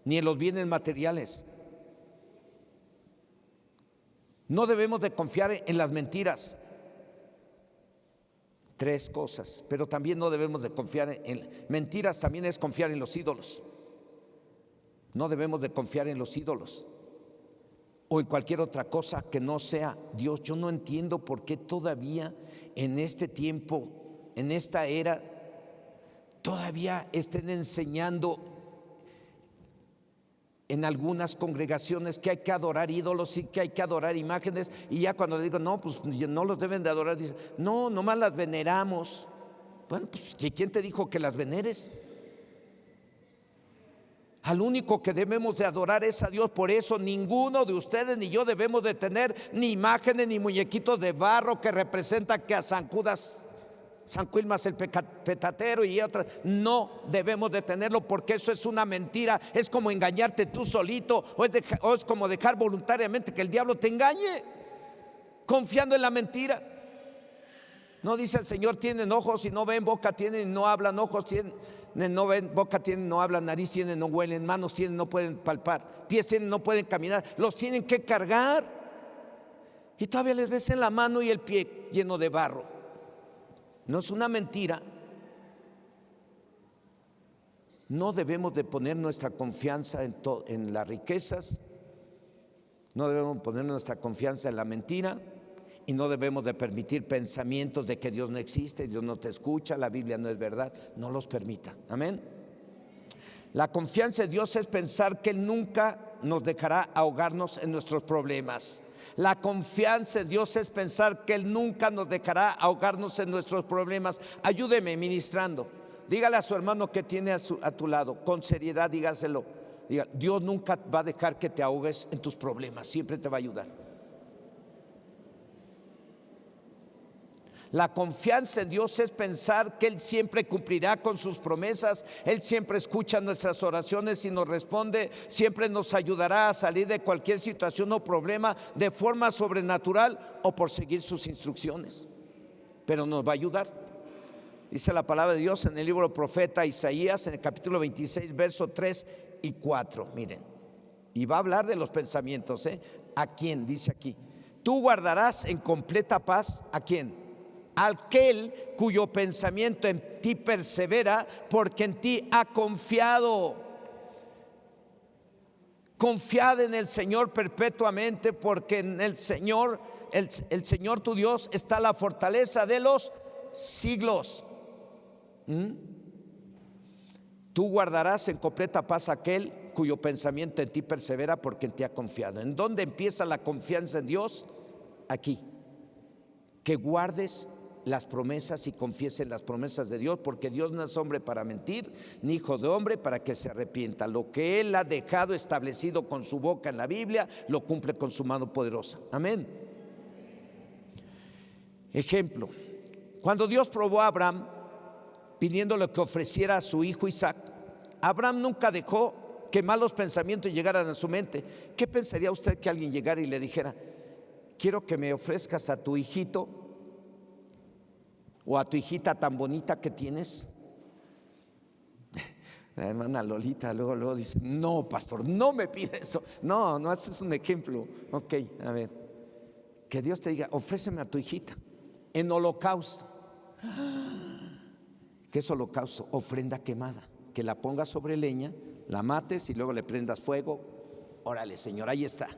ni en los bienes materiales. No debemos de confiar en las mentiras. 3 cosas. Pero también no debemos de confiar en mentiras, también es confiar en los ídolos. No debemos de confiar en los ídolos o en cualquier otra cosa que no sea Dios. Yo no entiendo por qué todavía en este tiempo, en esta era, todavía estén enseñando en algunas congregaciones que hay que adorar ídolos y que hay que adorar imágenes, y ya cuando le digo, no, pues no los deben de adorar, dicen, no, nomás las veneramos. Bueno, pues ¿quién te dijo que las veneres? Al único que debemos de adorar es a Dios. Por eso ninguno de ustedes ni yo debemos de tener ni imágenes ni muñequitos de barro que representan que a San Judas, San Quilmas el petatero y otras. No debemos de tenerlo, porque eso es una mentira. Es como engañarte tú solito, o es como dejar voluntariamente que el diablo te engañe, confiando en la mentira. No dice el Señor: tienen ojos y no ven, boca tienen y no hablan, ojos tienen, no ven, boca tienen, no hablan, nariz tienen, no huelen, manos tienen, no pueden palpar, pies tienen, no pueden caminar, los tienen que cargar. Y todavía les ves en la mano y el pie lleno de barro. No es una mentira. No debemos de poner nuestra confianza en las riquezas, no debemos poner nuestra confianza en la mentira, y no debemos de permitir pensamientos de que Dios no existe, Dios no te escucha, la Biblia no es verdad. No los permita. Amén. La confianza en Dios es pensar que Él nunca nos dejará ahogarnos en nuestros problemas. La confianza en Dios es pensar que Él nunca nos dejará ahogarnos en nuestros problemas. Ayúdeme ministrando. Dígale a su hermano que tiene a tu lado, con seriedad, dígaselo. Diga: Dios nunca va a dejar que te ahogues en tus problemas, siempre te va a ayudar. La confianza en Dios es pensar que Él siempre cumplirá con sus promesas. Él siempre escucha nuestras oraciones y nos responde. Siempre nos ayudará a salir de cualquier situación o problema de forma sobrenatural o por seguir sus instrucciones. Pero nos va a ayudar. Dice la palabra de Dios en el libro del profeta Isaías, en el capítulo 26, versos 3 y 4. Miren, y va a hablar de los pensamientos. ¿A quién? Dice aquí: tú guardarás en completa paz. ¿A quién? Aquel cuyo pensamiento en ti persevera, porque en ti ha confiado. Confiad en el Señor perpetuamente, porque en el Señor, el Señor tu Dios, está la fortaleza de los siglos. Tú guardarás en completa paz aquel cuyo pensamiento en ti persevera, porque en ti ha confiado. ¿En dónde empieza la confianza en Dios? Aquí. Que guardes las promesas y confieses las promesas de Dios, porque Dios no es hombre para mentir, ni hijo de hombre para que se arrepienta. Lo que Él ha dejado establecido con su boca en la Biblia, lo cumple con su mano poderosa. Amén. Ejemplo: cuando Dios probó a Abraham pidiéndole que ofreciera a su hijo Isaac, Abraham nunca dejó que malos pensamientos llegaran a su mente. ¿Qué pensaría usted que alguien llegara y le dijera: quiero que me ofrezcas a tu hijito o a tu hijita tan bonita que tienes? La hermana Lolita luego dice: no, pastor, no me pide eso. No, ese es un ejemplo. Ok, a ver, que Dios te diga: ofréceme a tu hijita en holocausto. ¿Qué es holocausto? Ofrenda quemada, que la pongas sobre leña, la mates y luego le prendas fuego. Órale, Señor, ahí está.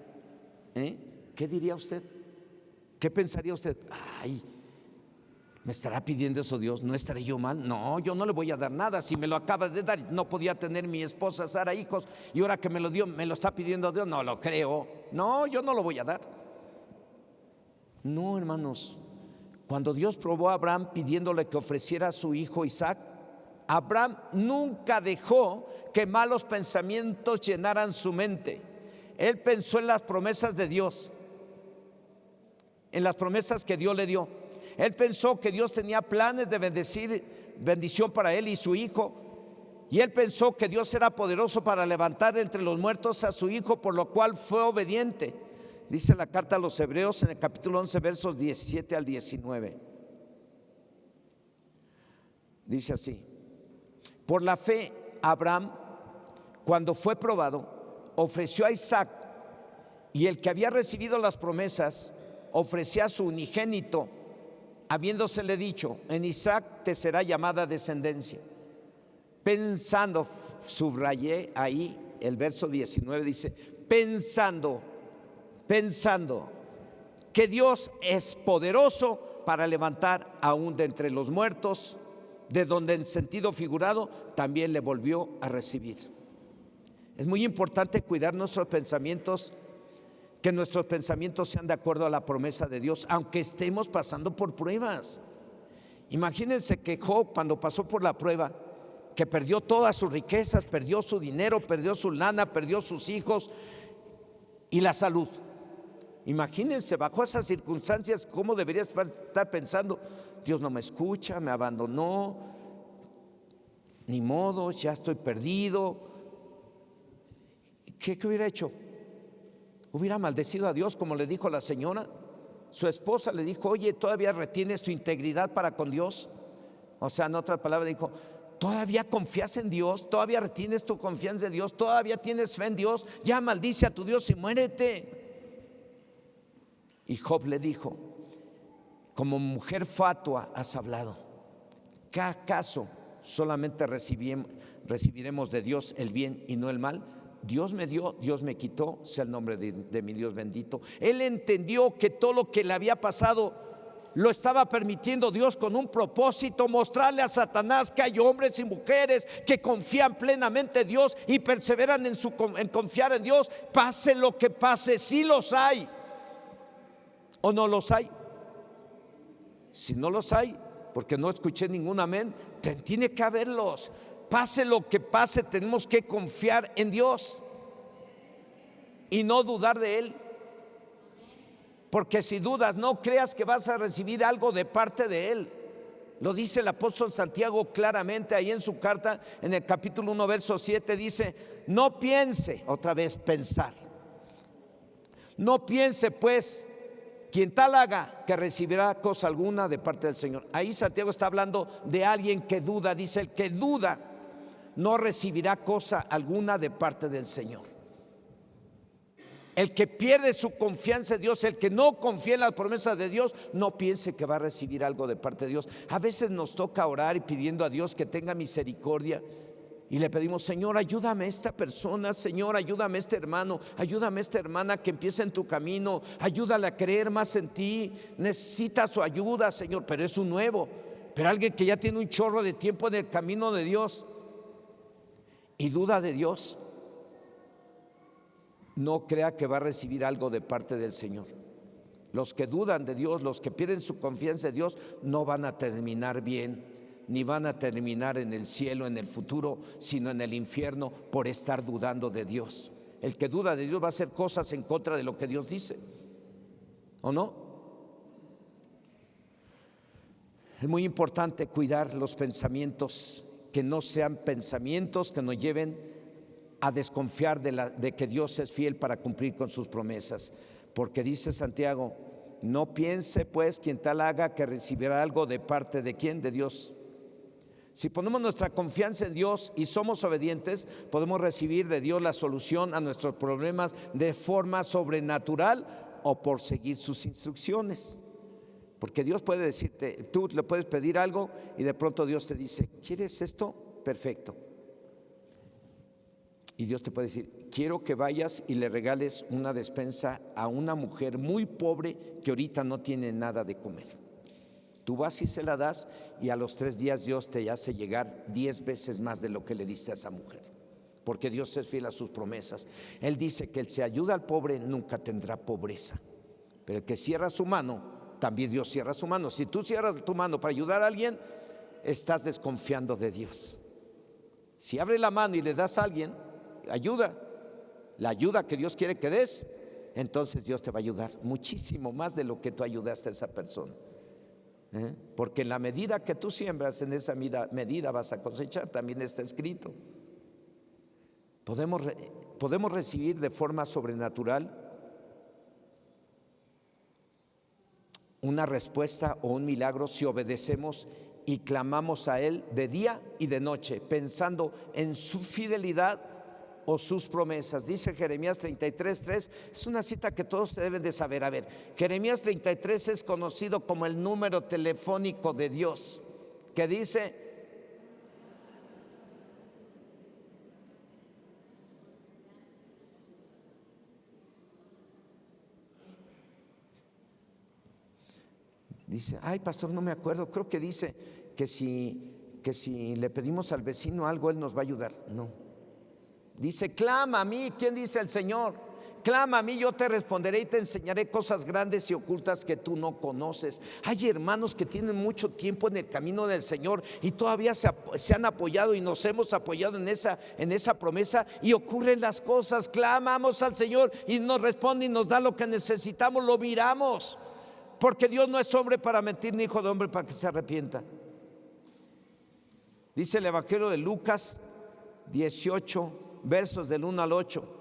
¿Qué diría usted? ¿Qué pensaría usted? Ay, ¿me estará pidiendo eso Dios? ¿No estaré yo mal? No, yo no le voy a dar nada. Si me lo acaba de dar, no podía tener mi esposa Sara hijos y ahora que me lo dio, me lo está pidiendo Dios. No lo creo. No, yo no lo voy a dar. No, hermanos. Cuando Dios probó a Abraham pidiéndole que ofreciera a su hijo Isaac, Abraham nunca dejó que malos pensamientos llenaran su mente. Él pensó en las promesas de Dios, en las promesas que Dios le dio. Él pensó que Dios tenía planes de bendición para él y su hijo. Y él pensó que Dios era poderoso para levantar de entre los muertos a su hijo, por lo cual fue obediente. Dice la carta a los Hebreos en el capítulo 11, versos 17 al 19. Dice así: por la fe, Abraham, cuando fue probado, ofreció a Isaac, y el que había recibido las promesas ofrecía a su unigénito, habiéndosele dicho: en Isaac te será llamada descendencia. Pensando, subrayé ahí el verso 19, dice: pensando que Dios es poderoso para levantar aún de entre los muertos, de donde en sentido figurado también le volvió a recibir. Es muy importante cuidar nuestros pensamientos, que nuestros pensamientos sean de acuerdo a la promesa de Dios, aunque estemos pasando por pruebas. Imagínense que Job, cuando pasó por la prueba, que perdió todas sus riquezas, perdió su dinero, perdió su lana, perdió sus hijos y la salud. Imagínense bajo esas circunstancias cómo debería estar pensando: Dios no me escucha, me abandonó, ni modo, ya estoy perdido. ¿Qué hubiera hecho? Hubiera maldecido a Dios, como le dijo la señora. Su esposa le dijo: oye, ¿todavía retienes tu integridad para con Dios? O sea, en otras palabras dijo: ¿todavía confías en Dios? ¿Todavía retienes tu confianza en Dios? ¿Todavía tienes fe en Dios? Ya maldice a tu Dios y muérete. Y Job le dijo: como mujer fatua has hablado. ¿Qué acaso solamente recibiremos de Dios el bien y no el mal? Dios me dio, Dios me quitó, sea el nombre de mi Dios bendito. Él entendió que todo lo que le había pasado lo estaba permitiendo Dios con un propósito: mostrarle a Satanás que hay hombres y mujeres que confían plenamente en Dios y perseveran en confiar en Dios, pase lo que pase. Si los hay o no los hay. Si no los hay, porque no escuché ningún amén, tiene que haberlos. Pase lo que pase, tenemos que confiar en Dios y no dudar de Él. Porque si dudas, no creas que vas a recibir algo de parte de Él. Lo dice el apóstol Santiago claramente ahí en su carta, en el capítulo 1, verso 7, dice: no piense, otra vez pensar, no piense pues quien tal haga que recibirá cosa alguna de parte del Señor. Ahí Santiago está hablando de alguien que duda. Dice: el que duda no recibirá cosa alguna de parte del Señor. El que pierde su confianza en Dios, el que no confía en las promesas de Dios, no piense que va a recibir algo de parte de Dios. A veces nos toca orar y pidiendo a Dios que tenga misericordia, y le pedimos: Señor, ayúdame a esta persona, Señor, ayúdame a este hermano, ayúdame a esta hermana que empiece en tu camino, ayúdale a creer más en ti, necesita su ayuda, Señor. Pero es un nuevo, pero alguien que ya tiene un chorro de tiempo en el camino de Dios y duda de Dios, no crea que va a recibir algo de parte del Señor. Los que dudan de Dios, los que pierden su confianza en Dios, no van a terminar bien, ni van a terminar en el cielo, en el futuro, sino en el infierno, por estar dudando de Dios. El que duda de Dios va a hacer cosas en contra de lo que Dios dice, ¿o no? Es muy importante cuidar los pensamientos, que no sean pensamientos que nos lleven a desconfiar de que Dios es fiel para cumplir con sus promesas. Porque dice Santiago: no piense pues quien tal haga que recibirá algo de parte de ¿quién? De Dios. Si ponemos nuestra confianza en Dios y somos obedientes, podemos recibir de Dios la solución a nuestros problemas de forma sobrenatural o por seguir sus instrucciones. Porque Dios puede decirte, tú le puedes pedir algo y de pronto Dios te dice: ¿quieres esto? Perfecto. Y Dios te puede decir, quiero que vayas y le regales una despensa a una mujer muy pobre que ahorita no tiene nada de comer. Tú vas y se la das, y a los 3 días Dios te hace llegar 10 veces más de lo que le diste a esa mujer, porque Dios es fiel a sus promesas. Él dice que el que ayuda al pobre nunca tendrá pobreza, pero el que cierra su mano, también Dios cierra su mano. Si tú cierras tu mano para ayudar a alguien, estás desconfiando de Dios. Si abre la mano y le das a alguien ayuda, la ayuda que Dios quiere que des, entonces Dios te va a ayudar muchísimo más de lo que tú ayudaste a esa persona. Porque en la medida que tú siembras, en esa medida vas a cosechar, también está escrito. Podemos recibir de forma sobrenatural una respuesta o un milagro si obedecemos y clamamos a Él de día y de noche, pensando en su fidelidad o sus promesas. Dice Jeremías 33:3, es una cita que todos deben de saber. A ver, Jeremías 33 es conocido como el número telefónico de Dios, que dice: ay pastor, no me acuerdo, creo que dice que si le pedimos al vecino algo, él nos va a ayudar. No. Dice, clama a mí. ¿Quién dice? El Señor. Clama a mí, yo te responderé y te enseñaré cosas grandes y ocultas que tú no conoces. Hay hermanos que tienen mucho tiempo en el camino del Señor y todavía se han apoyado y nos hemos apoyado en esa promesa, y ocurren las cosas. Clamamos al Señor y nos responde y nos da lo que necesitamos, lo miramos, porque Dios no es hombre para mentir, ni hijo de hombre para que se arrepienta. Dice el Evangelio de Lucas 18, versos del 1 al 8.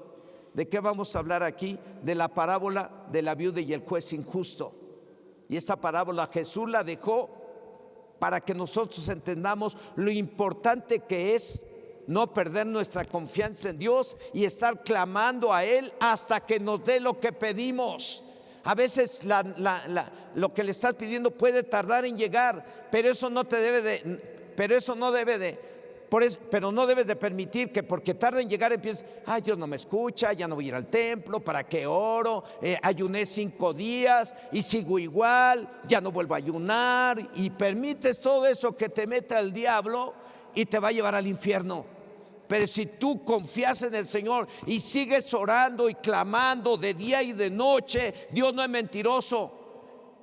¿De qué vamos a hablar aquí? De la parábola de la viuda y el juez injusto. Y esta parábola Jesús la dejó para que nosotros entendamos lo importante que es no perder nuestra confianza en Dios y estar clamando a Él hasta que nos dé lo que pedimos. A veces lo que le estás pidiendo puede tardar en llegar, pero no debes de permitir que porque tarde en llegar empieces, ay, Dios no me escucha, ya no voy a ir al templo, ¿para qué oro? Ayuné 5 días y sigo igual, ya no vuelvo a ayunar, y permites todo eso que te meta el diablo y te va a llevar al infierno. Pero si tú confías en el Señor y sigues orando y clamando de día y de noche, Dios no es mentiroso.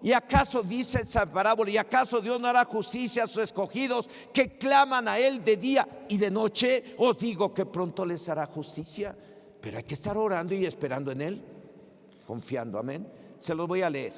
¿Y acaso dice esa parábola, y acaso Dios no hará justicia a sus escogidos que claman a Él de día y de noche? Os digo que pronto les hará justicia. Pero hay que estar orando y esperando en Él, confiando. Amén. Se los voy a leer.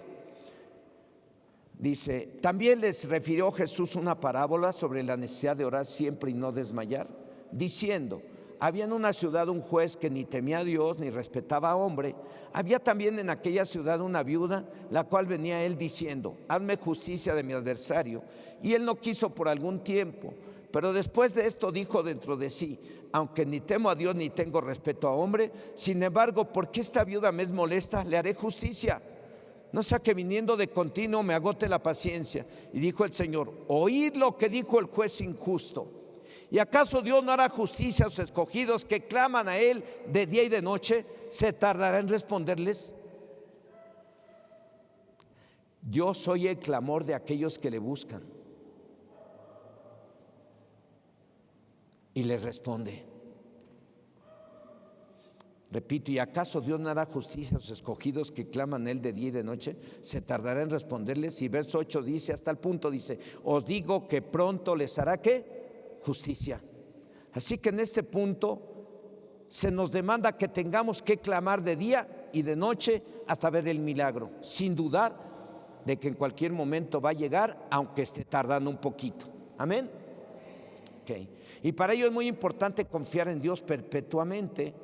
Dice, también les refirió Jesús una parábola sobre la necesidad de orar siempre y no desmayar, diciendo, había en una ciudad un juez que ni temía a Dios ni respetaba a hombre. Había también en aquella ciudad una viuda, la cual venía a él diciendo, hazme justicia de mi adversario. Y él no quiso por algún tiempo, pero después de esto dijo dentro de sí, aunque ni temo a Dios ni tengo respeto a hombre, sin embargo, porque esta viuda me es molesta, le haré justicia, no sea que viniendo de continuo me agote la paciencia. Y dijo el Señor, oíd lo que dijo el juez injusto. ¿Y acaso Dios no hará justicia a sus escogidos que claman a Él de día y de noche? ¿Se tardará en responderles? Dios oye el clamor de aquellos que le buscan y les responde. Repito, ¿y acaso Dios no hará justicia a sus escogidos que claman a Él de día y de noche? ¿Se tardará en responderles? Y verso 8 dice, hasta el punto dice, os digo que pronto les hará ¿qué? Justicia. Así que en este punto se nos demanda que tengamos que clamar de día y de noche hasta ver el milagro, sin dudar de que en cualquier momento va a llegar, aunque esté tardando un poquito. Amén. Okay. Y para ello es muy importante confiar en Dios perpetuamente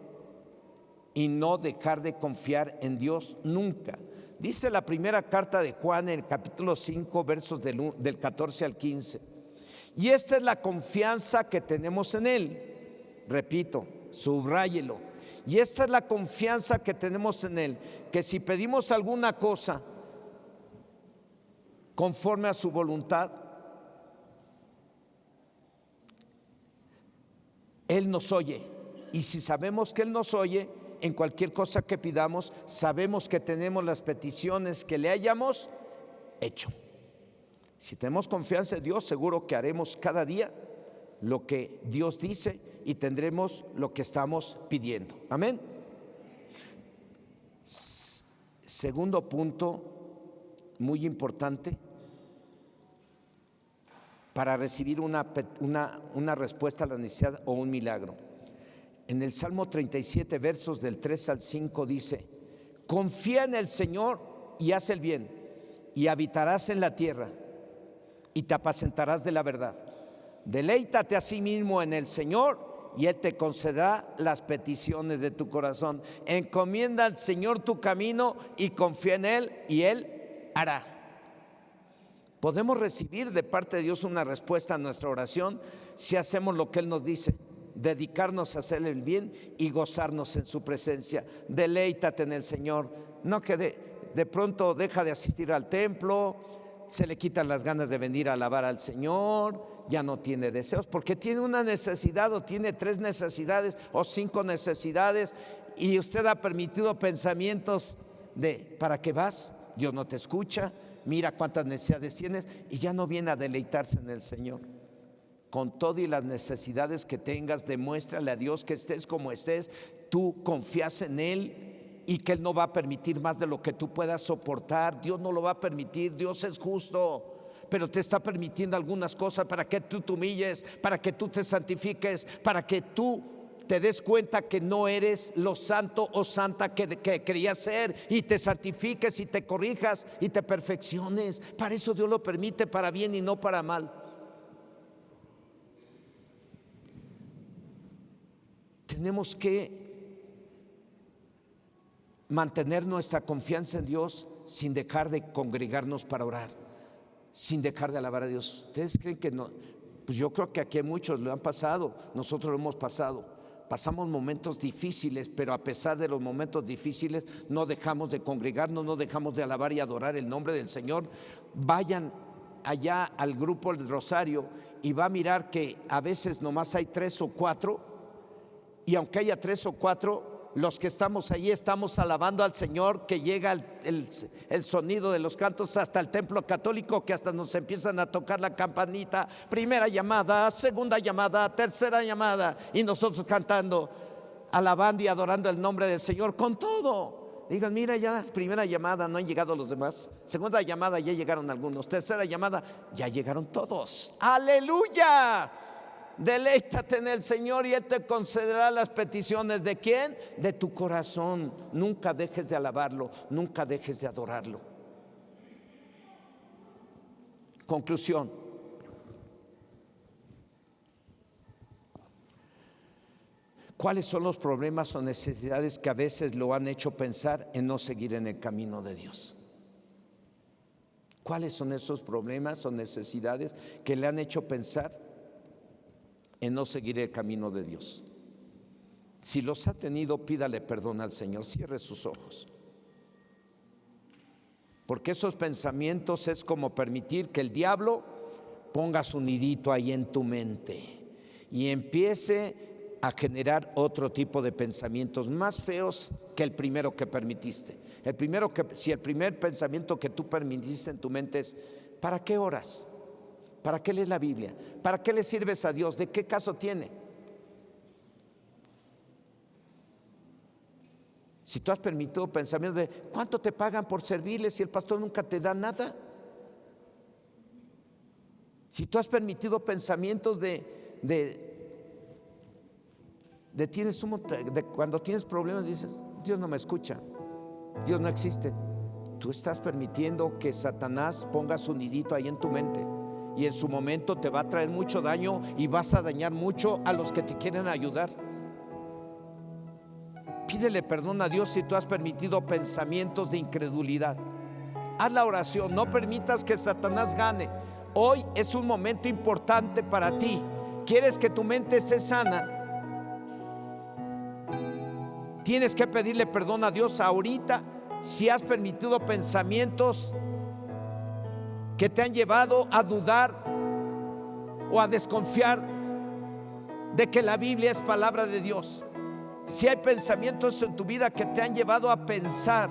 y no dejar de confiar en Dios nunca. Dice la primera carta de Juan en el capítulo 5, versos del 14 al 15. Y esta es la confianza que tenemos en Él. Repito, subráyelo. Y esta es la confianza que tenemos en Él, que si pedimos alguna cosa conforme a su voluntad, Él nos oye. Y si sabemos que Él nos oye, en cualquier cosa que pidamos, sabemos que tenemos las peticiones que le hayamos hecho. Si tenemos confianza en Dios, seguro que haremos cada día lo que Dios dice y tendremos lo que estamos pidiendo. Amén. Segundo punto, muy importante, para recibir una respuesta a la necesidad o un milagro. En el Salmo 37, versos del 3 al 5 dice: confía en el Señor y haz el bien, y habitarás en la tierra, y te apacentarás de la verdad. Deleítate a sí mismo en el Señor, y Él te concederá las peticiones de tu corazón. Encomienda al Señor tu camino y confía en Él, y Él hará. Podemos recibir de parte de Dios una respuesta a nuestra oración si hacemos lo que Él nos dice: dedicarnos a hacer el bien y gozarnos en su presencia. Deleítate en el Señor. No que de pronto deja de asistir al templo, se le quitan las ganas de venir a alabar al Señor, ya no tiene deseos porque tiene una necesidad o tiene 3 necesidades o 5 necesidades, y usted ha permitido pensamientos de ¿para qué vas? Dios no te escucha, mira cuántas necesidades tienes, y ya no viene a deleitarse en el Señor. Con todo y las necesidades que tengas, demuéstrale a Dios que estés como estés, tú confías en Él y que Él no va a permitir más de lo que tú puedas soportar. Dios no lo va a permitir, Dios es justo, pero te está permitiendo algunas cosas para que tú te humilles, para que tú te santifiques, para que tú te des cuenta que no eres lo santo o santa que querías ser, y te santifiques y te corrijas y te perfecciones. Para eso Dios lo permite, para bien y no para mal. Tenemos que mantener nuestra confianza en Dios sin dejar de congregarnos para orar, sin dejar de alabar a Dios. ¿Ustedes creen que no? Pues yo creo que aquí a muchos lo han pasado, nosotros lo hemos pasado. Pasamos momentos difíciles, pero a pesar de los momentos difíciles no dejamos de congregarnos, no dejamos de alabar y adorar el nombre del Señor. Vayan allá al grupo del Rosario y va a mirar que a veces nomás hay 3 o 4, y aunque haya 3 o 4, los que estamos ahí estamos alabando al Señor, que llega el sonido de los cantos hasta el templo católico, que hasta nos empiezan a tocar la campanita: primera llamada, segunda llamada, tercera llamada, y nosotros cantando, alabando y adorando el nombre del Señor con todo. Digan: mira, ya primera llamada, no han llegado los demás. Segunda llamada, ya llegaron algunos. Tercera llamada, ya llegaron todos. ¡Aleluya! Deleítate en el Señor y Él te concederá las peticiones. ¿De quién? De tu corazón. Nunca dejes de alabarlo, nunca dejes de adorarlo. Conclusión: ¿cuáles son los problemas o necesidades que a veces lo han hecho pensar en no seguir en el camino de Dios? ¿Cuáles son esos problemas o necesidades que le han hecho pensar en no seguir el camino de Dios? Si los ha tenido, pídale perdón al Señor, cierre sus ojos. Porque esos pensamientos es como permitir que el diablo ponga su nidito ahí en tu mente y empiece a generar otro tipo de pensamientos más feos que el primero que permitiste. Si el primer pensamiento que tú permitiste en tu mente es: ¿para qué oras? ¿Para qué lees la Biblia? ¿Para qué le sirves a Dios? ¿De qué caso tiene? Si tú has permitido pensamientos de ¿cuánto te pagan por servirles si el pastor nunca te da nada? Si tú has permitido pensamientos de cuando tienes problemas dices: Dios no me escucha, Dios no existe. Tú estás permitiendo que Satanás ponga su nidito ahí en tu mente, y en su momento te va a traer mucho daño y vas a dañar mucho a los que te quieren ayudar. Pídele perdón a Dios si tú has permitido pensamientos de incredulidad. Haz la oración, no permitas que Satanás gane. Hoy es un momento importante para ti. ¿Quieres que tu mente esté sana? Tienes que pedirle perdón a Dios ahorita si has permitido pensamientos que te han llevado a dudar o a desconfiar de que la Biblia es palabra de Dios. Si hay pensamientos en tu vida que te han llevado a pensar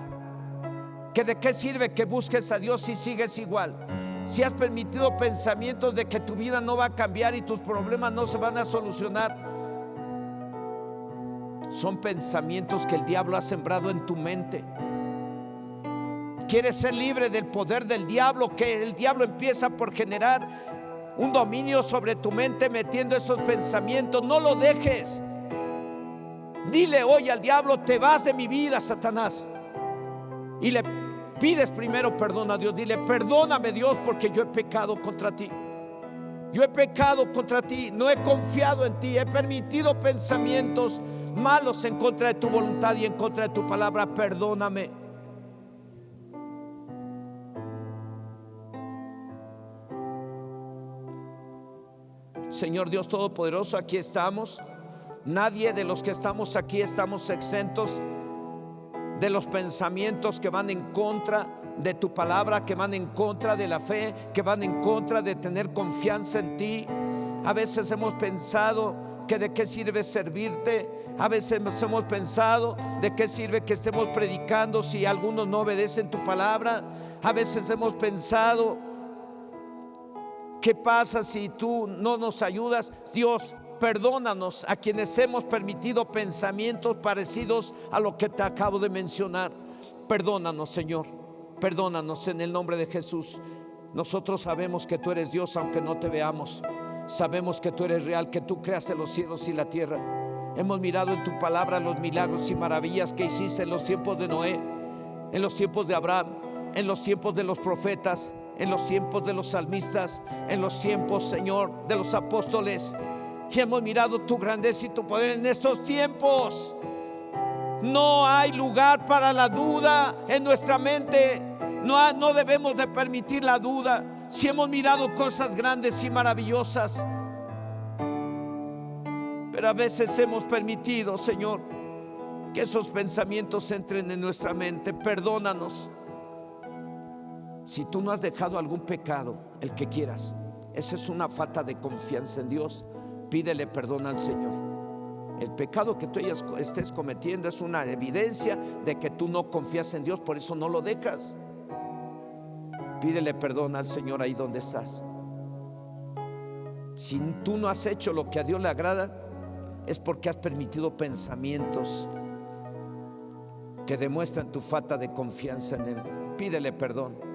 que de qué sirve que busques a Dios si sigues igual. Si has permitido pensamientos de que tu vida no va a cambiar y tus problemas no se van a solucionar, son pensamientos que el diablo ha sembrado en tu mente. ¿Quieres ser libre del poder del diablo? Que el diablo empieza por generar un dominio sobre tu mente metiendo esos pensamientos. No lo dejes. Dile hoy al diablo: te vas de mi vida, Satanás. Y le pides primero perdón a Dios. Dile: perdóname, Dios, porque yo he pecado contra ti. Yo he pecado contra ti, no he confiado en ti, he permitido pensamientos malos en contra de tu voluntad y en contra de tu palabra. Perdóname. Señor Dios Todopoderoso, aquí estamos. Nadie de los que estamos aquí estamos exentos de los pensamientos que van en contra de tu palabra, que van en contra de la fe, que van en contra de tener confianza en ti. A veces hemos pensado que de qué sirve servirte. A veces hemos pensado de qué sirve que estemos predicando si algunos no obedecen tu palabra. A veces hemos pensado: ¿qué pasa si tú no nos ayudas? Dios, perdónanos a quienes hemos permitido pensamientos parecidos a lo que te acabo de mencionar. Perdónanos, Señor. Perdónanos en el nombre de Jesús. Nosotros sabemos que tú eres Dios aunque no te veamos. Sabemos que tú eres real, que tú creaste los cielos y la tierra. Hemos mirado en tu palabra los milagros y maravillas que hiciste en los tiempos de Noé, en los tiempos de Abraham, en los tiempos de los profetas, en los tiempos de los salmistas, en los tiempos, Señor, de los apóstoles. Y hemos mirado tu grandeza y tu poder en estos tiempos. No hay lugar para la duda en nuestra mente. No debemos de permitir la duda. Si hemos mirado cosas grandes y maravillosas, pero a veces hemos permitido, Señor, que esos pensamientos entren en nuestra mente. Perdónanos. Si tú no has dejado algún pecado, el que quieras, esa es una falta de confianza en Dios. Pídele perdón al Señor. El pecado que tú estés cometiendo es una evidencia de que tú no confías en Dios, por eso no lo dejas. Pídele perdón al Señor ahí donde estás. Si tú no has hecho lo que a Dios le agrada, es porque has permitido pensamientos que demuestran tu falta de confianza en Él. Pídele perdón.